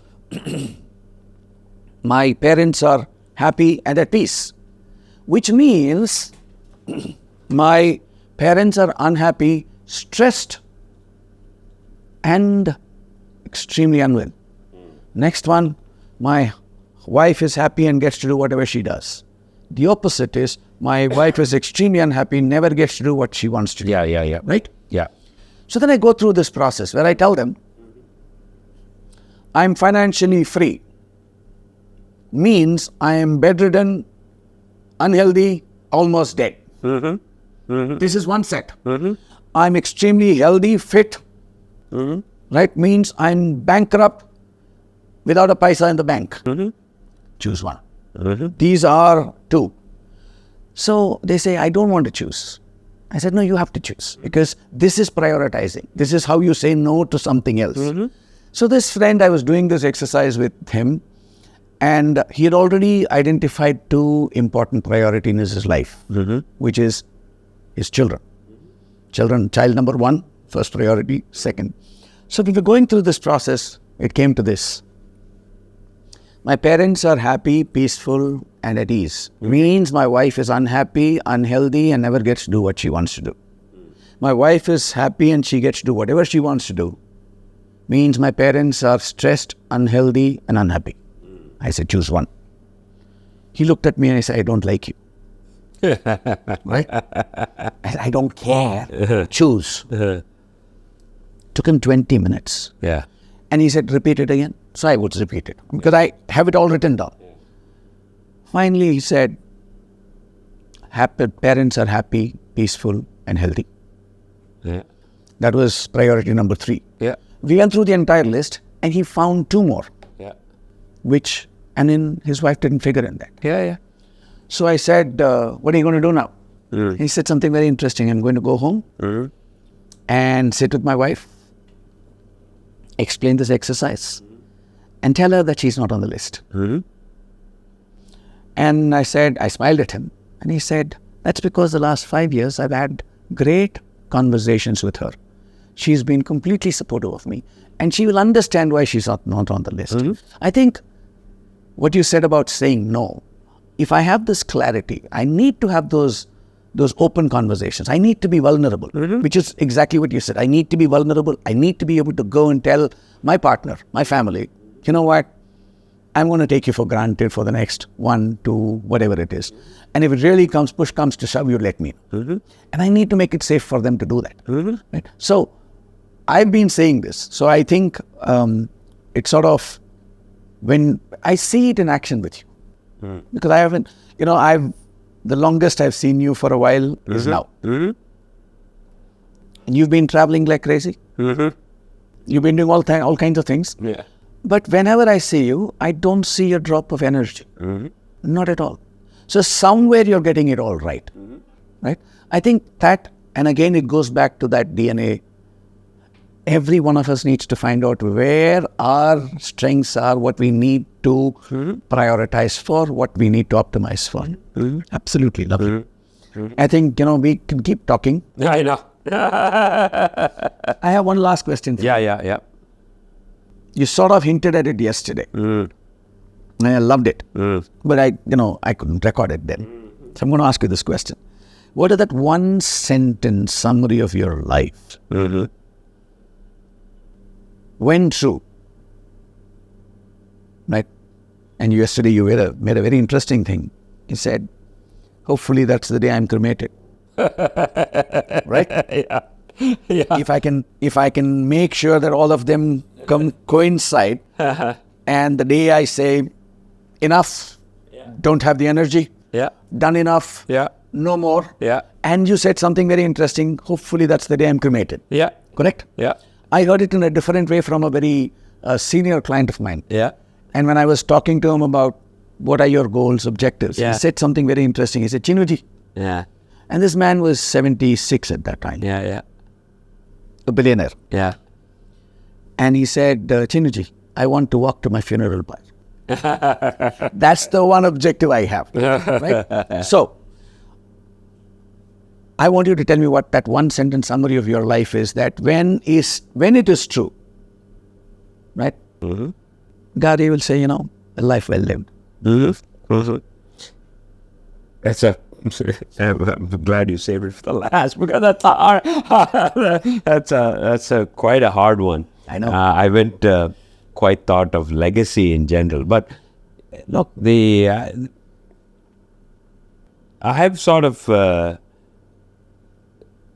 my parents are happy and at peace, which means my parents are unhappy, stressed, and extremely unwell. Next one, my wife is happy and gets to do whatever she does. The opposite is my wife is extremely unhappy, never gets to do what she wants to do. Yeah. Right? Yeah. So then I go through this process where I tell them, I'm financially free. Means I am bedridden, unhealthy, almost dead. Mm-hmm. Mm-hmm. This is one set. Mm-hmm. I'm extremely healthy, fit. Mm-hmm. Right? Means I'm bankrupt, without a paisa in the bank. Mm-hmm. Choose one. Mm-hmm. These are two. So they say, I don't want to choose. I said, no, you have to choose because this is prioritizing. This is how you say no to something else. Mm-hmm. So this friend, I was doing this exercise with him and he had already identified two important priorities in his life, which is his children. Child number one, first priority, second. So we were going through this process, it came to this. My parents are happy, peaceful, and at ease. Means my wife is unhappy, unhealthy, and never gets to do what she wants to do. My wife is happy and she gets to do whatever she wants to do. Means my parents are stressed, unhealthy, and unhappy. I said, choose one. He looked at me and I said, I don't like you. Right? I said, I don't care. Choose. Took him 20 minutes. Yeah. And he said, repeat it again. So I would repeat it because I have it all written down. Finally, he said, parents are happy, peaceful, and healthy. Yeah. That was priority number 3. Yeah. We went through the entire list and he found 2 more, Yeah. and then his wife didn't figure in that. Yeah. So I said, what are you going to do now? Mm. He said something very interesting. I'm going to go home and sit with my wife, explain this exercise, and tell her that she's not on the list. And I smiled at him, and he said, that's because the last 5 years I've had great conversations with her. She's been completely supportive of me, and she will understand why she's not on the list. I think what you said about saying no, if I have this clarity, I need to have those open conversations. I need to be vulnerable, which is exactly what you said. I need to be vulnerable. I need to be able to go and tell my partner, my family, you know what? I'm going to take you for granted for the next 1, 2, whatever it is. And if it really push comes to shove, you let me know. And I need to make it safe for them to do that. Right? So I've been saying this. So I think it's sort of, when I see it in action with you, because I haven't, the longest I've seen you for a while is now. And you've been traveling like crazy. You've been doing all kinds of things. Yeah. But whenever I see you, I don't see a drop of energy. Not at all. So somewhere you're getting it all right. Right? I think that, and again, it goes back to that DNA. Every one of us needs to find out where our strengths are, what we need to prioritize for, what we need to optimize for. Absolutely lovely. I think, we can keep talking. Yeah, I know. I have one last question for you. Yeah. You sort of hinted at it yesterday. I loved it. But I couldn't record it then. So I'm going to ask you this question. What is that one sentence summary of your life? When true, right? And yesterday you made a very interesting thing. You said, hopefully that's the day I'm cremated. Right? Yeah. If I can make sure that all of them coincide, and the day I say, enough, don't have the energy, done enough, no more. And you said something very interesting, hopefully that's the day I'm cremated. Yeah. Correct? Yeah. I heard it in a different way from a very senior client of mine. Yeah. And when I was talking to him about what are your goals, objectives, he said something very interesting. He said, Cheenuji. Yeah. And this man was 76 at that time. Yeah. A billionaire. Yeah. And he said, Cheenuji, I want to walk to my funeral pyre. That's the one objective I have. Right? So, I want you to tell me what that one sentence summary of your life is, that when it is true, right? Gowri will say, a life well lived. I'm glad you saved it for the last, because that's quite a hard one. I know. I haven't quite thought of legacy in general, but look, I have sort of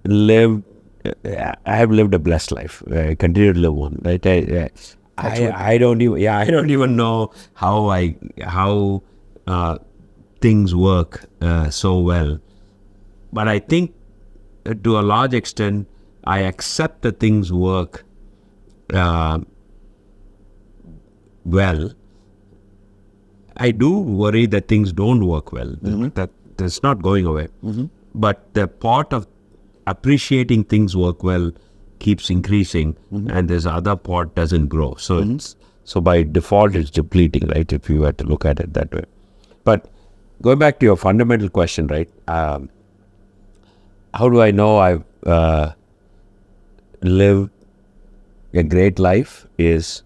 lived a blessed life. I continue to live one, right? I don't even know how things work so well, but I think to a large extent I accept that things work well. I do worry that things don't work well. That that's not going away. But the part of appreciating things work well keeps increasing, and this other part doesn't grow. So so by default it's depleting, right? If you were to look at it that way. But going back to your fundamental question, right? How do I know I've lived a great life? Is,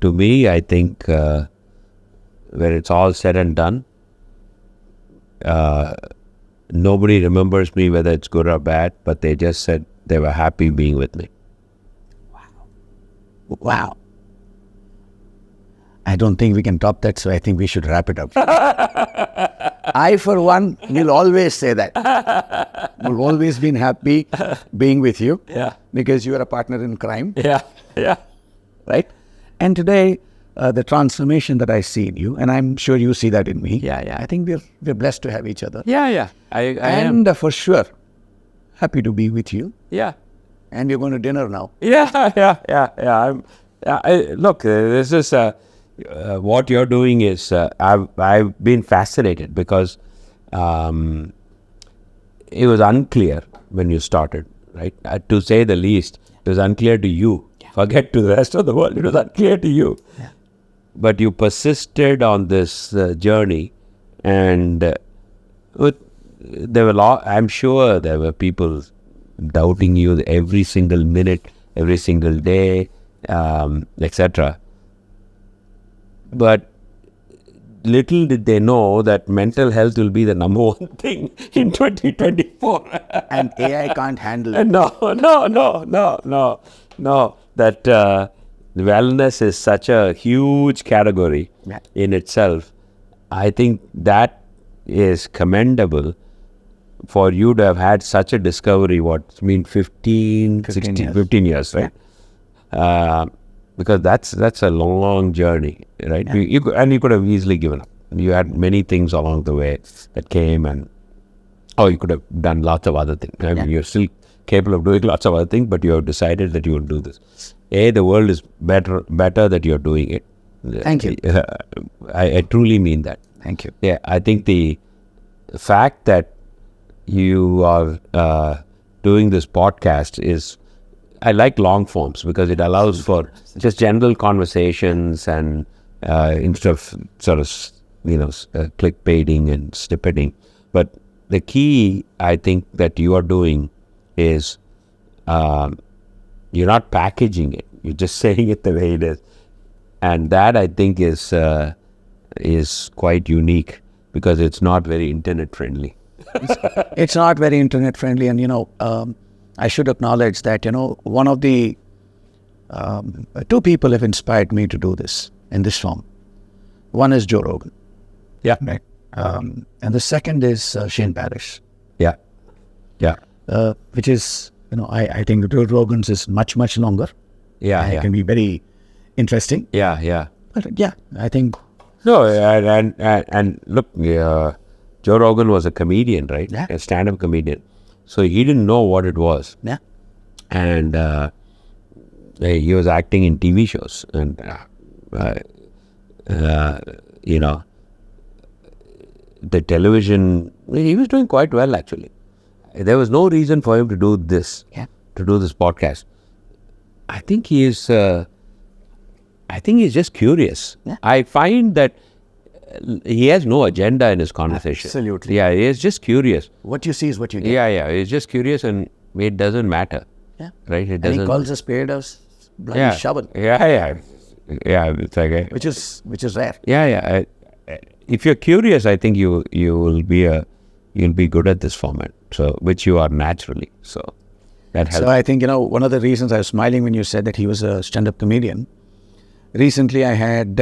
to me, I think when it's all said and done, nobody remembers me whether it's good or bad, but they just said they were happy being with me. Wow. I don't think we can top that, so I think we should wrap it up. I, for one, will always say that. We've always been happy being with you. Yeah. Because you are a partner in crime. Yeah. Right? And today, the transformation that I see in you, and I'm sure you see that in me. Yeah. I think we're blessed to have each other. Yeah. I am. And for sure, happy to be with you. Yeah. And you're going to dinner now. Yeah. Look, this is what you're doing is I've been fascinated because it was unclear when you started, right? To say the least, it was unclear to you. Yeah. Forget to the rest of the world. It was unclear to you. Yeah. But you persisted on this journey, and there were I'm sure there were people doubting you every single minute, every single day, etc. But little did they know that mental health will be the number one thing in 2024. And AI can't handle it. No. That wellness is such a huge category in itself. I think that is commendable for you to have had such a discovery, 15 years, right? Yeah. Because that's a long journey, right? Yeah. You could have easily given up. You had many things along the way that came, you could have done lots of other things. I mean, you're still capable of doing lots of other things, but you have decided that you will do this. The world is better that you're doing it. Thank you. I truly mean that. Thank you. Yeah, I think the fact that you are doing this podcast is, I like long forms because it allows for just general conversations and instead of sort of, clickbaiting and snippeting. But the key, I think, that you are doing is you're not packaging it. You're just saying it the way it is. And that, I think, is quite unique because it's not very internet friendly. It's not very internet friendly. And, I should acknowledge that, one of the two people have inspired me to do this in this form. One is Joe Rogan. Yeah. Right. And the second is Shane Parrish. Yeah. Which is, I think Joe Rogan's is much longer. Yeah. It can be very interesting. Yeah. But I think. No, and look, Joe Rogan was a comedian, right? Yeah. A stand-up comedian. So he didn't know what it was. Yeah. And he was acting in TV shows. And, the television, he was doing quite well, actually. There was no reason for him to do this, to do this podcast. I think he is, he's just curious. Yeah. I find that he has no agenda in his conversation. Absolutely. Yeah, he is just curious. What you see is what you get. Yeah, he's just curious and it doesn't matter. Yeah. Right? It doesn't. And he calls a spade a bloody shovel. Yeah. It's like which is rare. Yeah. If you're curious, I think you'll be good at this format. So, which you are naturally. So that helps. So I think, one of the reasons I was smiling when you said that he was a stand-up comedian. Recently I had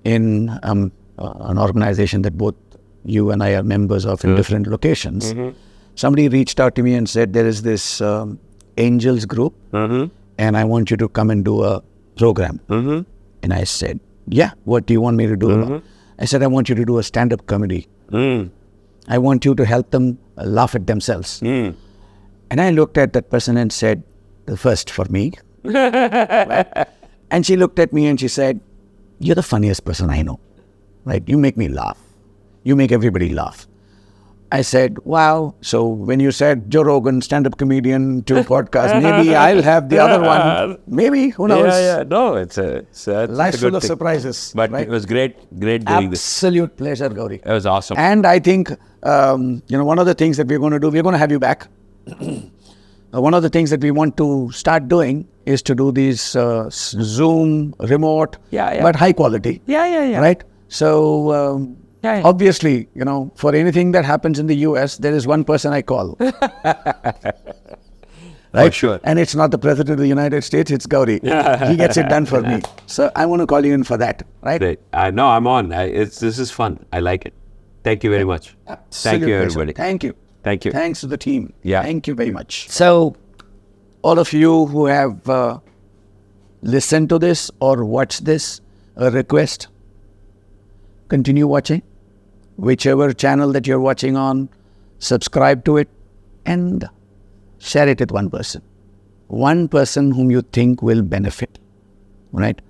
in an organization that both you and I are members of in different locations. Mm-hmm. Somebody reached out to me and said, there is this angels group and I want you to come and do a program. Mm-hmm. And I said, yeah, what do you want me to do? I said, I want you to do a stand-up comedy. I want you to help them laugh at themselves. And I looked at that person and said, the first for me. And she looked at me and she said, you're the funniest person I know. Right? You make me laugh. You make everybody laugh. I said, wow. So when you said Joe Rogan, stand-up comedian to podcast, maybe I'll have the other one. Maybe, who knows? Yeah. No, it's life's full of surprises. But right? It was great doing this. Absolute pleasure, Gowri. It was awesome. And I think, one of the things that we're going to do, we're going to have you back. One of the things that we want to start doing is to do these Zoom, remote, but high quality. Yeah. Right? So, obviously, for anything that happens in the US, there is one person I call. Right? For sure. And it's not the President of the United States, it's Gowri. He gets it done for me. So I want to call you in for that, right? Great. No, I'm on. This is fun. I like it. Thank you very much. Absolute Thank you, pleasure. everybody. Thank you. Thank you. Thanks to the team. Yeah. Thank you very much. So, all of you who have listened to this or watched this, a request, continue watching. Whichever channel that you're watching on, subscribe to it and share it with one person. One person whom you think will benefit, right?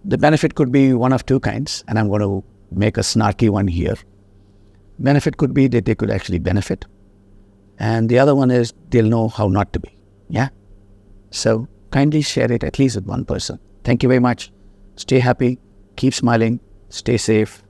The benefit could be one of two kinds, and I'm going to make a snarky one here. Benefit could be that they could actually benefit. And the other one is they'll know how not to be. Yeah? So kindly share it at least with one person. Thank you very much. Stay happy. Keep smiling. Stay safe.